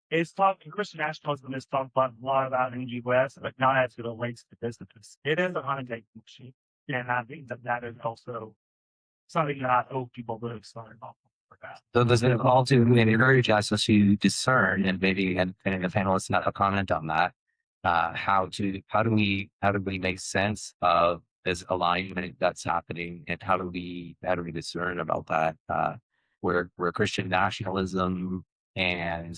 it's talking Christian nationalism is talked a lot about in the U.S., but not as it relates to businesses. It is a hunting machine, and I think that is also something that I hope people really start off. So does it call to encourage us to discern, and maybe and the panelists have a comment on that? How do we make sense of this alignment that's happening, and how do we discern about that where Christian nationalism and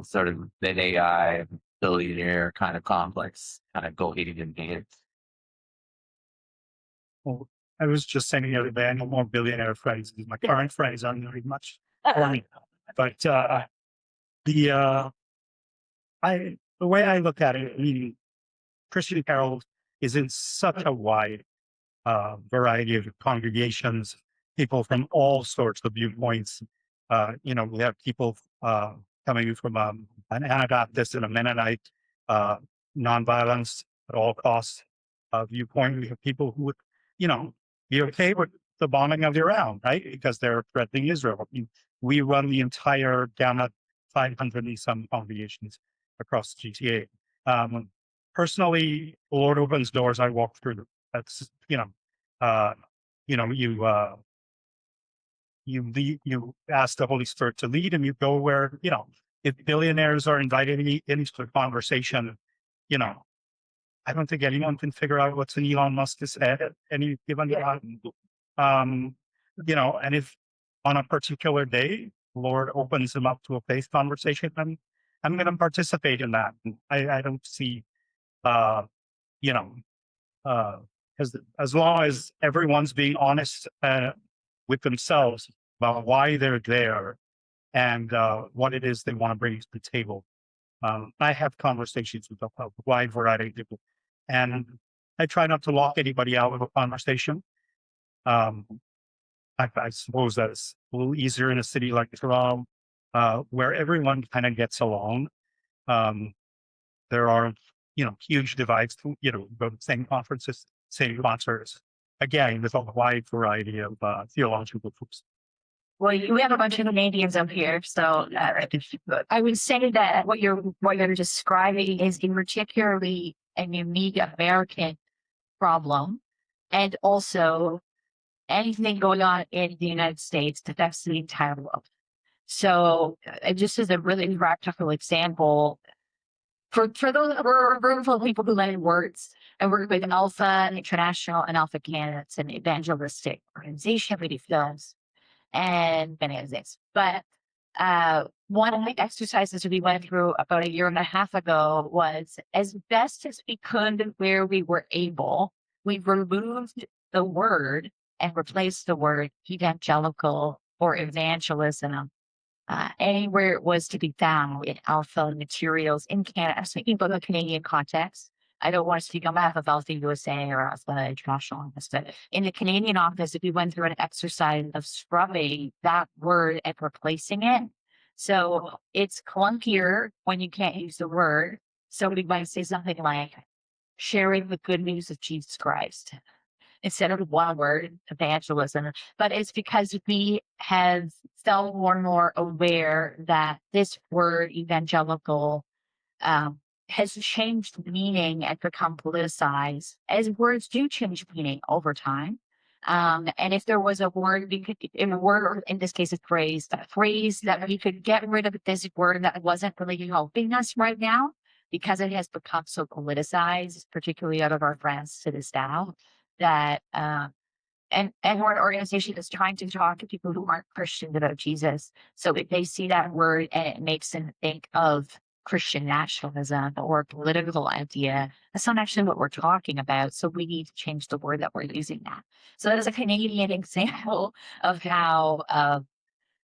sort of the AI billionaire kind of complex kind of go hand in hand. Well, I was just saying the other day, I know more billionaire friends. My current friends aren't very much for me. But the way I look at it, I mean, Christian Herald is in such a wide variety of congregations, people from all sorts of viewpoints. We have people coming from an Anabaptist and a Mennonite, nonviolence at all costs viewpoint. We have people who would, be okay with the bombing of Iran, right? Because they're threatening Israel. I mean, we run the entire gamut, 500 and some congregations across GTA. Personally, the Lord opens doors, I walk through them. That's, you ask the Holy Spirit to lead and you go where, if billionaires are invited into the conversation, I don't think anyone can figure out what's in Elon Musk's head at any given time. And if on a particular day, the Lord opens him up to a faith conversation, I'm going to participate in that. I don't see, as long as everyone's being honest with themselves about why they're there and what it is they want to bring to the table. I have conversations with a wide variety of people, and I try not to lock anybody out of a conversation. I suppose that's a little easier in a city like Toronto, where everyone kind of gets along. There are, huge divides, go to the same conferences, same concerts. Again, there's a wide variety of theological groups. Well, we have a bunch of Canadians up here, so I would say that what you're describing is a particularly a unique American problem, and also anything going on in the United States affects the entire world. So, just as a really practical example, for those, we're a room full of people who learn words, and we're with Alpha International and Alpha Canada. It's an evangelistic organization. We do films and many other things. But one of the exercises we went through about a year and a half ago was, as best as we could where we were able, we removed the word and replaced the word evangelical or evangelism anywhere it was to be found in Alpha materials in Canada. I'm speaking about the Canadian context. I don't want to speak on behalf of Alpha USA or Alpha International Office, but in the Canadian office, if we went through an exercise of scrubbing that word and replacing it. So it's clunkier when you can't use the word. So we might say something like sharing the good news of Jesus Christ instead of one word, evangelism. But it's because we have felt more and more aware that this word evangelical has changed meaning and become politicized, as words do change meaning over time. And if there was a word, or in this case, a phrase that we could get rid of this word that wasn't really helping us right now, because it has become so politicized, particularly out of our friends to this now, that and we're an organization that's trying to talk to people who aren't Christian about Jesus. So if they see that word and it makes them think of Christian nationalism or a political idea, that's not actually what we're talking about. So we need to change the word that we're using now. So that's a Canadian example of how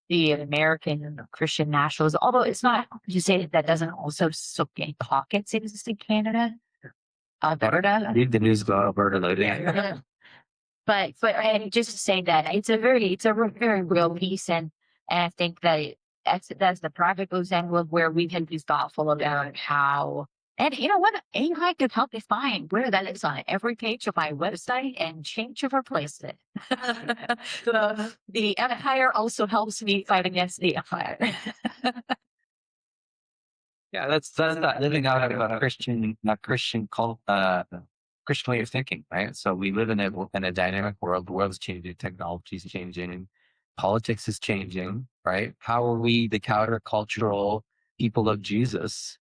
the American Christian nationalism, although it's not to say that doesn't also soak in pockets exist in Canada. Alberta. Read the news about Alberta lately. But and just to say that it's a very real piece, and I think that that's the practical example of where we can be thoughtful about how, and you know what, AI could help me find where that is on every page of my website and change or replace it. The empire also helps me fight against the empire. Yeah, that's not living out of a Christian Christian way of thinking, right? So we live in a dynamic world. The world's changing, technology is changing, politics is changing, right? How are we, the countercultural people of Jesus,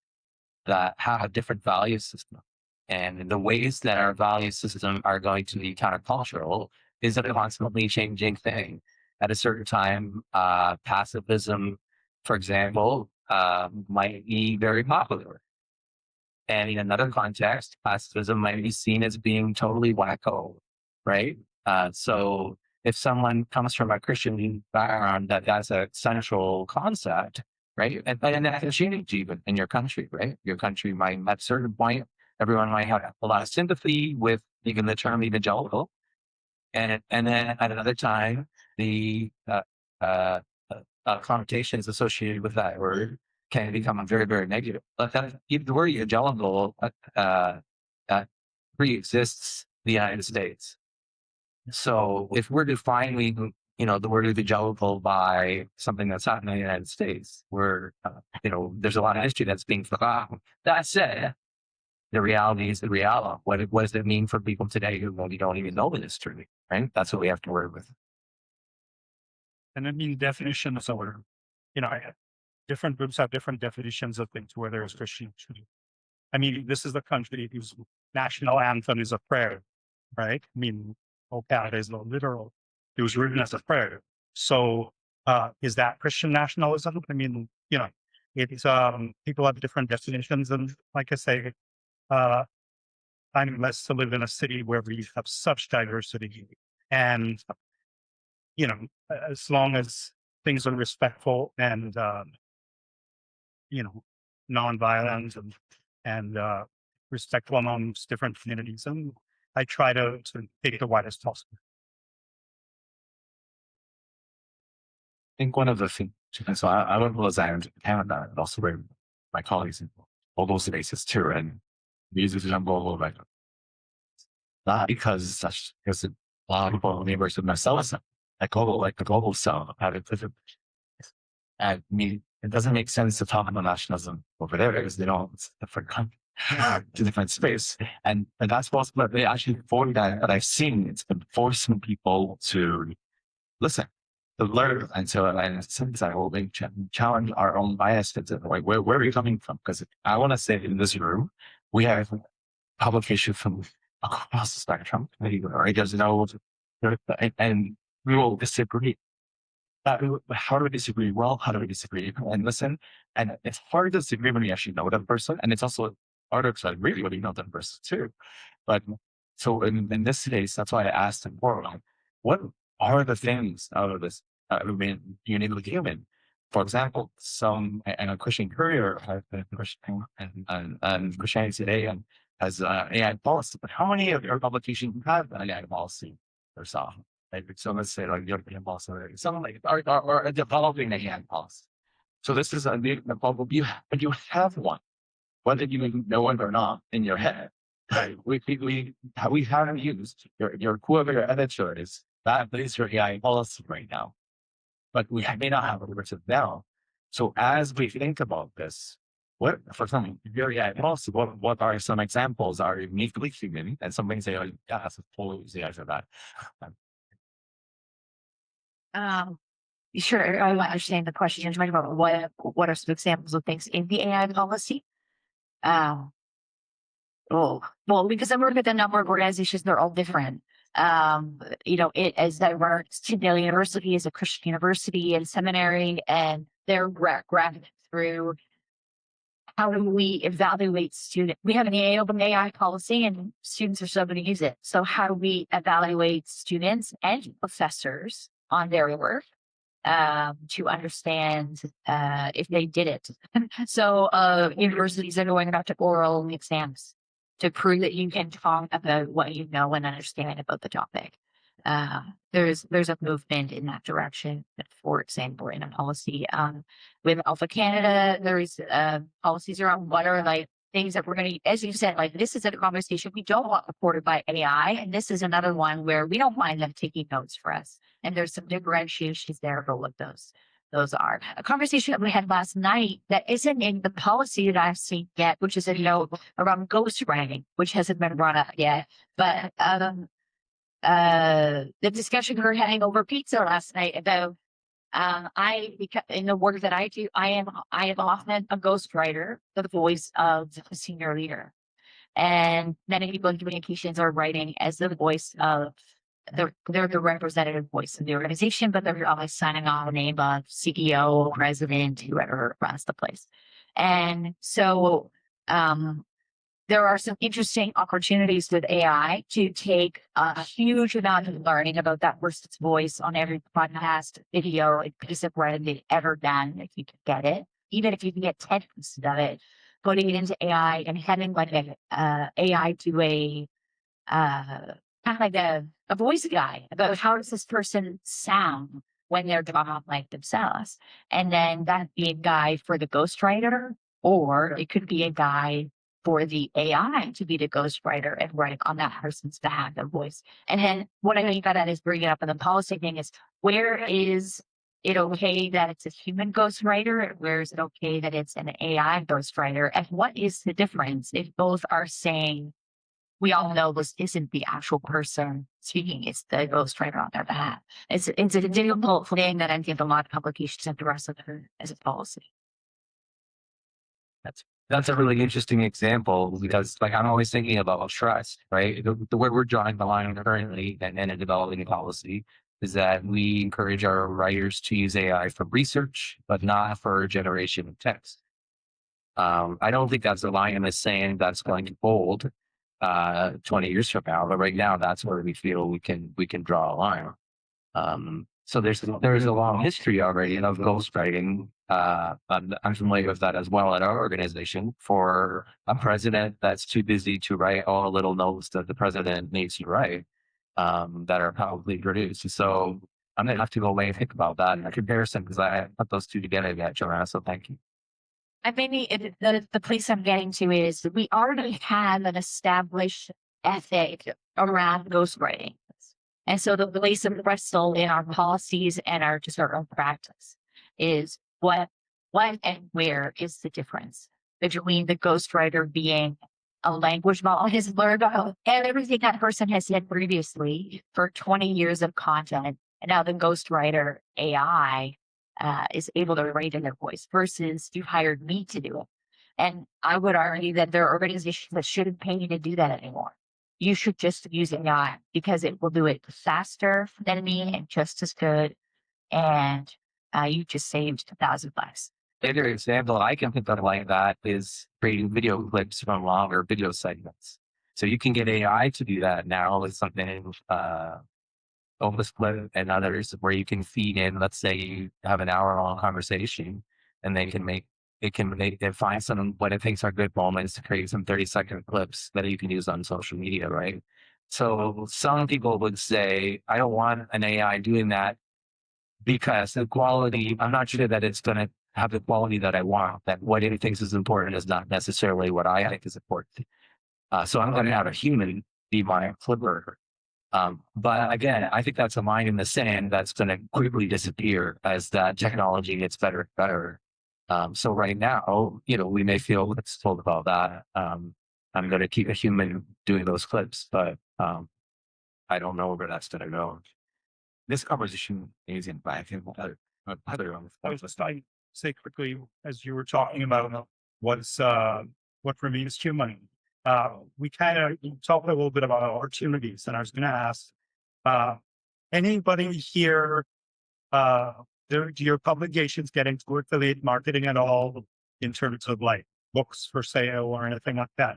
that have a different value system? And the ways that our value system are going to be countercultural is a constantly changing thing. at a certain time, pacifism, for example, might be very popular. And in another context, pacifism might be seen as being totally wacko, right? So if someone comes from a Christian background that's a central concept, right? And that can change even in your country, right? Your country might, at a certain point, everyone might have a lot of sympathy with even the term evangelical. And then at another time, the connotations associated with that word can become very, very negative. But the word evangelical pre-exists the United States. So if we're defining, the word evangelical by something that's happening in the United States, where, there's a lot of history that's being forgotten. That said, the reality is the reality. What does it mean for people today who maybe don't even know the history, right? That's what we have to work with. And I mean, definitions are, different groups have different definitions of things, whether it's Christian. I mean, this is the country whose national anthem is a prayer, right? I mean, O Canada is no literal. It was written as a prayer. So, is that Christian nationalism? I mean, it's, people have different definitions. And like I say, I'm blessed to live in a city where we have such diversity. And, as long as things are respectful and, nonviolent and respectful amongst different communities, and I try to take the widest possible. I think one of the things, so I went to Lausanne, in Canada, and also where my colleagues in all those spaces too, and we use this example of like, not because because a lot of people in the University of Marcellus, like the global south, have it different. I mean, it doesn't make sense to talk about nationalism over there because it's a different country, it's a different space, and that's possible. They actually for that I've seen, it's been forcing people to listen, to learn, and so and since I will challenge our own biases. Like, where are you coming from? Because I want to say in this room, we have publication from across the spectrum. Right? There's no, and we will disagree. How do we disagree? Well, how do we disagree? And listen, and it's hard to disagree when you actually know that person, and it's also harder to agree when you know that person too. But so in this case, that's why I asked him more like, what are the things out of this uniquely human? For example, and a Christian Courier has been Christian and Christianity Today and has AI policy. But how many of your publications have an AI policy yourself? Like, so let's say like European policy, or something like or developing a AI policy. So this is a new problem. But you have one, whether you know it or not in your head. Right? We haven't used your whoever your editor is. That is your AI policy right now, but we may not have it written down. So as we think about this, what for some your AI policy, what are some examples are uniquely human, and some things say, oh, yeah, that's a totally easy answer that. Sure, I understand the question. You're talking about what are some examples of things in the AI policy? Well, because I'm working with a number of organizations, they're all different. It as diverse. Tyndale University is a Christian university and seminary, and they're grabbing through how do we evaluate students. We have an open AI policy, and students are still going to use it. So how do we evaluate students and professors on their work to understand if they did it? So universities are going out to oral exams to prove that you can talk about what you know and understand about the topic. There's a movement in that direction. For example, in a policy with Alpha Canada, there is policies around what are like things that we're going to, as you said, like this is a conversation we don't want reported by AI, and this is another one where we don't mind them taking notes for us. And there's some differentiations there about what those are. A conversation that we had last night that isn't in the policy that I've seen yet, which is a note around ghostwriting, which hasn't been brought up yet. But the discussion we were having over pizza last night about in the work that I do, I am often a ghostwriter, the voice of the senior leader. And many people in communications are writing as the voice of they're the representative voice of the organization, but they're always signing on the name of CEO, president, whoever runs the place. And so, there are some interesting opportunities with AI to take a huge amount of learning about that person's voice on every podcast, video, and piece of writing they've ever done, if you can get it. Even if you can get 10% of it, putting it into AI and having like a AI to a kind of like a voice guide about how does this person sound when they're talking like themselves. And then that'd be a guide for the ghostwriter, or it could be a guide for the AI to be the ghostwriter and write on that person's behalf, their voice. And then what I mean by that is bringing up in the policy thing is, where is it okay that it's a human ghostwriter? Where is it okay that it's an AI ghostwriter? And what is the difference if both are saying, we all know this isn't the actual person speaking, it's the ghostwriter on their behalf. It's a difficult thing that I think a lot of publications have to wrestle with as a policy. That's a really interesting example because, like, I'm always thinking about trust, right? The way we're drawing the line currently and in developing a policy is that we encourage our writers to use AI for research, but not for generation of text. I don't think that's a line in the sand that's going to hold 20 years from now, but right now that's where we feel we can draw a line. So there's a long history already of ghostwriting. I'm familiar with that as well at our organization for a president that's too busy to write all the little notes that the president needs to write that are probably produced. So I'm gonna have to go away and think about that in a comparison because I haven't put those two together yet, Joanna. So thank you. I maybe the place I'm getting to is we already have an established ethic around ghostwriting. And so the place of Bristol in our policies and our just our own practice is what and where is the difference between the ghostwriter being a language model has learned and everything that person has said previously for 20 years of content. And now the ghostwriter AI is able to write in their voice versus you hired me to do it. And I would argue that there are organizations that shouldn't pay you to do that anymore. You should just use AI because it will do it faster than me and just as good. And you just saved $1,000. Another example I can think of like that is creating video clips from longer video segments. So you can get AI to do that now with something OpenSplit and others where you can feed in, let's say you have an hour-long conversation and they can find some what it thinks are good moments to create some 30-second clips that you can use on social media, right? So some people would say, I don't want an AI doing that because the quality, I'm not sure that it's going to have the quality that I want, that what it thinks is important is not necessarily what I think is important. So I'm going to have a human be my flipper. But again, I think that's a line in the sand that's going to quickly disappear as that technology gets better and better. So right now, we may feel it's told about that. I'm going to keep a human doing those clips, but I don't know where that's going to go. This conversation is in back and other I was just like say quickly as you were talking about what remains human. We kind of talked a little bit about opportunities, and I was going to ask anybody here, do your publications get into affiliate marketing at all in terms of like books for sale or anything like that?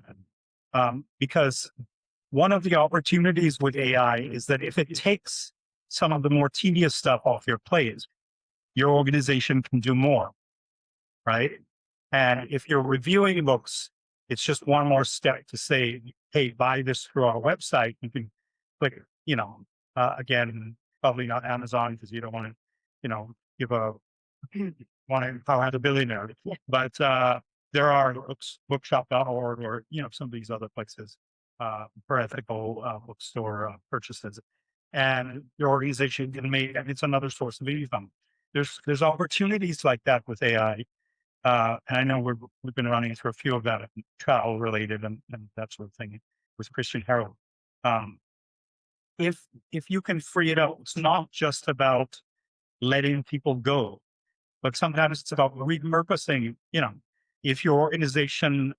Because one of the opportunities with AI is that if it takes some of the more tedious stuff off your plate, your organization can do more, right? And if you're reviewing books, it's just one more step to say, hey, buy this through our website. You can click, again, probably not Amazon because you don't want to, give want to empower the billionaire. But there are bookshop.org or, some of these other places for ethical bookstore purchases. And your organization can make, and it's another source of income. There's opportunities like that with AI. And I know we've been running through a few of that, travel related and that sort of thing with Christian Herald. If you can free it up, it's not just about letting people go, but sometimes it's about repurposing. If your organization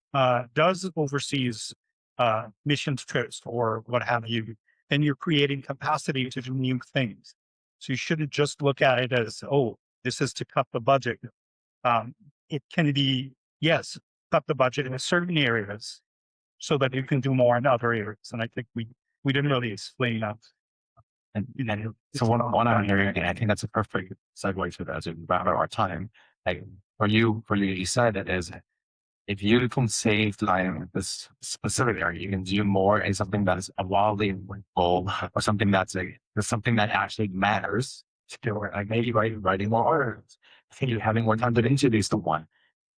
does overseas missions trips or what have you, then you're creating capacity to do new things. So you shouldn't just look at it as, oh, this is to cut the budget. It can be, yes, cut the budget in certain areas so that you can do more in other areas. And I think we didn't really explain that. And so what I'm hearing, and I think that's a perfect segue to that as we wrap up our time. Like for you, you said it is if you can save time in this specific area, you can do more in something that is wildly goal or something that's like there's something that actually matters to do it. Like maybe writing more articles. I think you're having more time to introduce the one,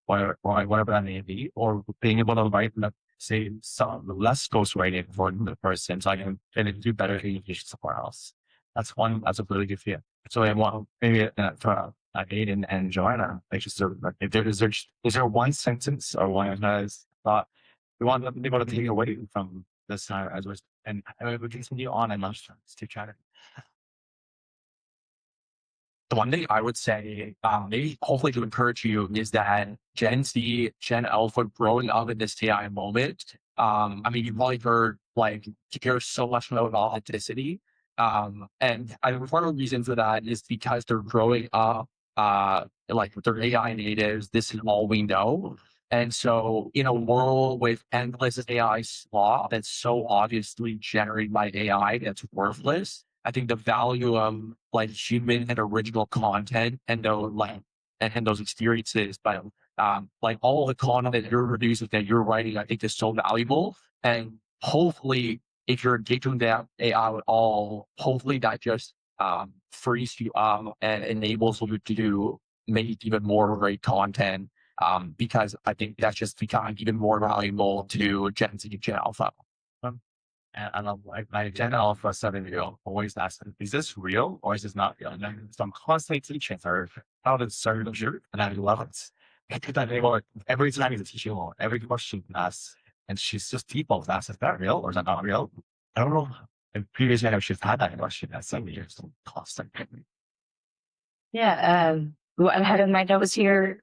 or whatever that may be, or being able to write say some less ghostwriting for the person so I can do better communication somewhere else. That's a really good feel. So I want maybe for Aiden and Joanna, like just if is there one sentence or one thought we want them to be able to take away from this time as we're and we continue on at lunchtime. Stay chatting. The one thing I would say, maybe hopefully to encourage you is that Gen Z, Gen Alpha growing up in this AI moment. I mean, you've probably heard like you hear so much about authenticity. And I think one of the reasons for that is because they're growing up like they're AI natives, this is all we know. And so in a world with endless AI slop that's so obviously generated by AI that's worthless, I think the value of like human and original content and those and those experiences, but like all the content that you're producing, that you're writing, I think is so valuable. And hopefully, if you're engaging that AI at all, hopefully that just frees you up and enables you to make even more great content. Because I think that's just becoming even more valuable to Gen Z and Gen Alpha. And I'm like my Gen Alpha 7-year-old always asks, is this real or is this not real? And then so I'm constantly teaching her how to serve the shirt, and I love it. Because I'm able, every time he's teaching her, every question asks, and she's just default asks, is that real or is that not real? I don't know. In previous generations had that question at 7 years. Constantly. Yeah. What I had in my notes here,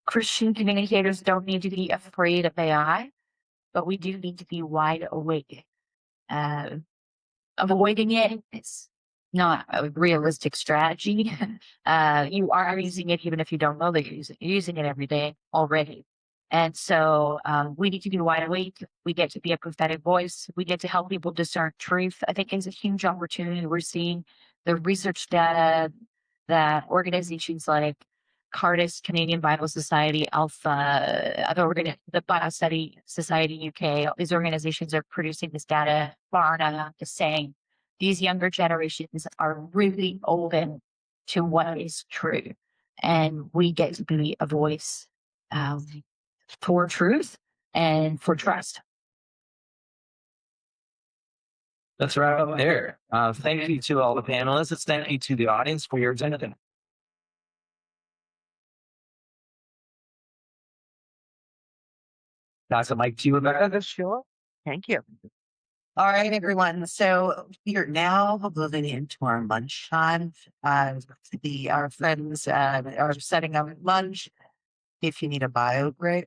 Christian communicators don't need to be afraid of AI, but we do need to be wide awake. Avoiding it is not a realistic strategy. You are using it even if you don't know that you're using it every day already. And so we need to be wide awake. We get to be a prophetic voice. We get to help people discern truth. I think it's a huge opportunity. We're seeing the research data that organizations like Cardis, Canadian Bible Society, Alpha, the Biostudy Society UK, all these organizations are producing this data. Barna is saying these younger generations are really open to what is true. And we get to be a voice for truth and for trust. Let's wrap up there. Thank you to all the panelists. Thank you to the audience for your attention. That's a mic to you, Rebecca. Sure. Thank you. All right, everyone. So we are now moving into our lunch time. Our friends are setting up lunch. If you need a bio break,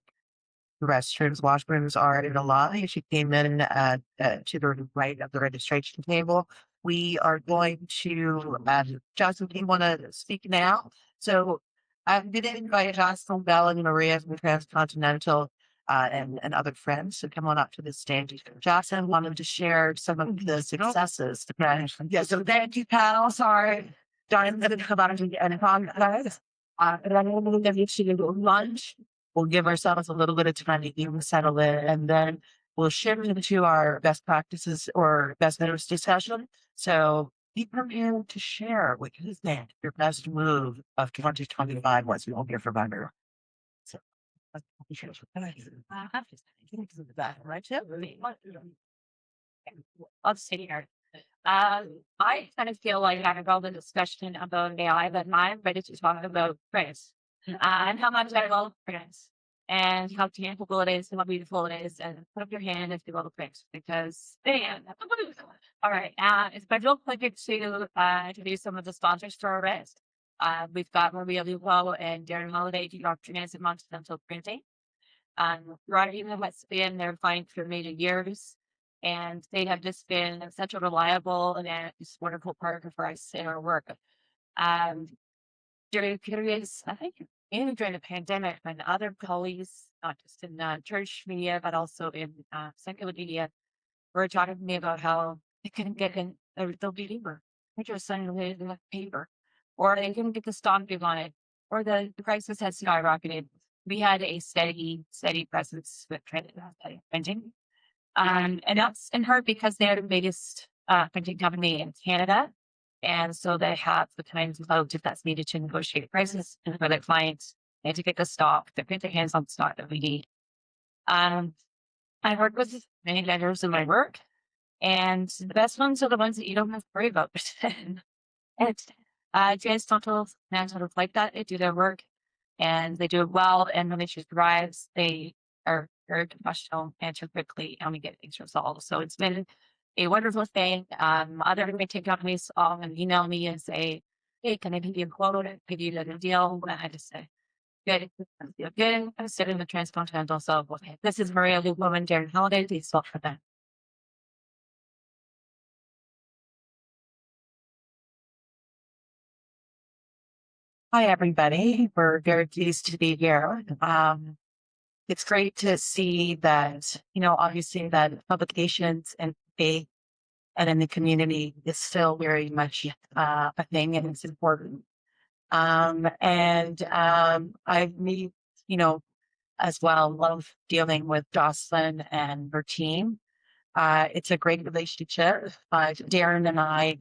the restrooms, washrooms are in the lobby. If you came in to the right of the registration table, we are going to. Jocelyn, do you want to speak now? So I'm going to invite Jocelyn, Bell, and Maria from Transcontinental. And other friends to come on up to the stage. Jocelyn wanted to share some of the successes. Yeah, so thank you, panel. Sorry. Diane's going to come out and apologize. And then we'll give you to lunch. We'll give ourselves a little bit of time to even settle in, and then we'll shift into our best practices or best notice discussion. So be prepared to share what you think your best move of 2025 was. We won't hear from everyone. So I'll sit here. I kind of feel like out of all the discussion about AI, that I'm ready to talk about Prince and how much I love Prince and how tangible it is and how beautiful it is. And put up your hand if you love Prince because, man, all right. It's my real pleasure to introduce some of the sponsors for our rest. We've got Maria Lugo and Darren Holiday to Doctrines and Monumental Printing. Rodney Westby, they're fine for many years. And they have just been such a reliable and just wonderful partner for us in our work. Um, during periods, I think, even during the pandemic, when other colleagues, not just in church media, but also in secular media, were talking to me about how they couldn't get in the paper. They just sending the paper, or they couldn't get the stock they wanted, or the prices had skyrocketed. We had a steady presence with printing. And that's in part because they're the biggest printing company in Canada. And so they have the kinds of vote if that's needed to negotiate prices and for their clients and to get the stock, to get their hands on stock that we need. I work with many vendors in my work, and the best ones are the ones that you don't have to worry about. And Transcontinental sort of like that. They do their work and they do it well. And when the issue thrives, they are very professional, answer quickly, and we get things resolved. So it's been a wonderful thing. Other printing companies email me and say, "Hey, can I give you a quote? Give you a deal?" And I just say, "Good, feel good." I'm sitting in the Transcontinental. So okay, this is Maria Lukeman, Darren Holiday. Please spell for that. Hi, everybody. We're very pleased to be here. It's great to see that, obviously that publications and faith and in the community is still very much a thing and it's important. I need, as well, love dealing with Jocelyn and her team. It's a great relationship. Darren and I,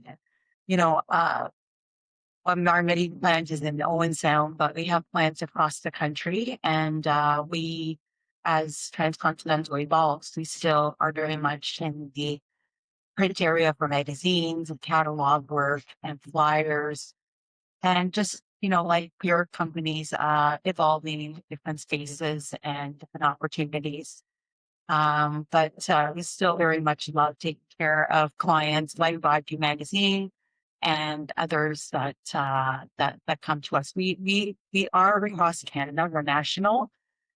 our many plans is in Owen Sound, but we have plans across the country. And we, as Transcontinental evolves, we still are very much in the print area for magazines and catalog work and flyers. And just, like your companies evolving in different spaces and different opportunities. But we still very much love taking care of clients like Broadview Magazine and others that come to us. We are across Canada. We're national.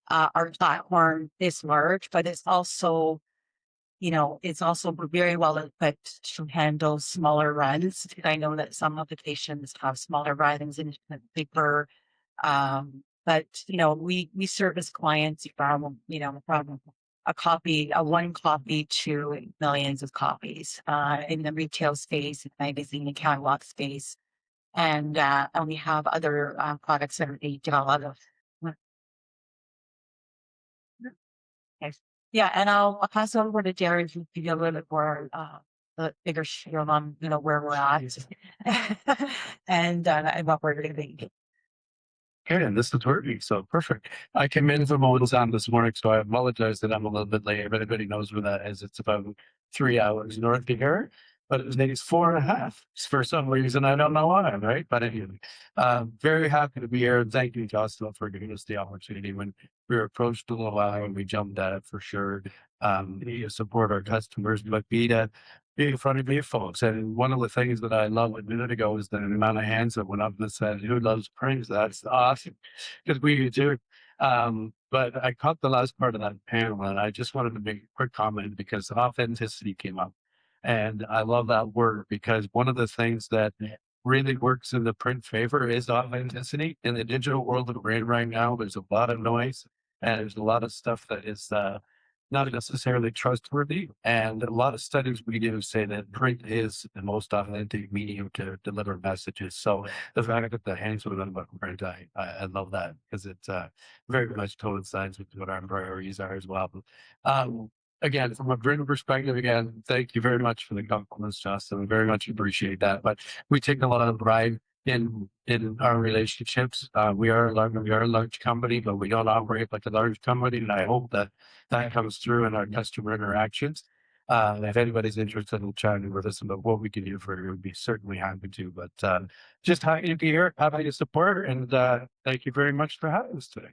Our platform is large, but it's also very well equipped to handle smaller runs. I know that some applications have smaller runs and bigger. But we service clients from a one copy to millions of copies in the retail space, magazine and catalog space. And we have other products that are being developed. Yes. Yeah, and I'll pass over to Jerry to give you a little bit more the bigger shield on where we're at and what we're going to be. Okay, and this is working, so perfect. I came in from Owensound this morning, so I apologize that I'm a little bit late. Everybody knows where that is. It's about 3 hours north of here, but it takes 4.5 for some reason. I don't know why, right? But anyway, very happy to be here. And thank you, Jocelyn, for giving us the opportunity. When we were approached a little while and we jumped at it for sure. To support our customers, but be in front of you folks. And one of the things that I loved a minute ago is the amount of hands that went up and said, "Who loves Prince?" That's awesome, because we do. But I caught the last part of that panel, and I just wanted to make a quick comment because authenticity came up. And I love that word because one of the things that really works in the print favor is authenticity. In the digital world that we're in right now, there's a lot of noise and there's a lot of stuff that is not necessarily trustworthy. And a lot of studies we do say that print is the most authentic medium to deliver messages. So the fact that the hands were done about print, I love that because it very much coincides with what our priorities are as well. Again, from a print perspective, again, thank you very much for the compliments, Justin. We very much appreciate that. But we take a lot of pride in our relationships. We are a large company, but we don't operate like a large company. And I hope that comes through in our customer interactions. If anybody's interested in chatting with us about what we can do for you, we'd be certainly happy to. But just happy to be here, happy to support, and thank you very much for having us today.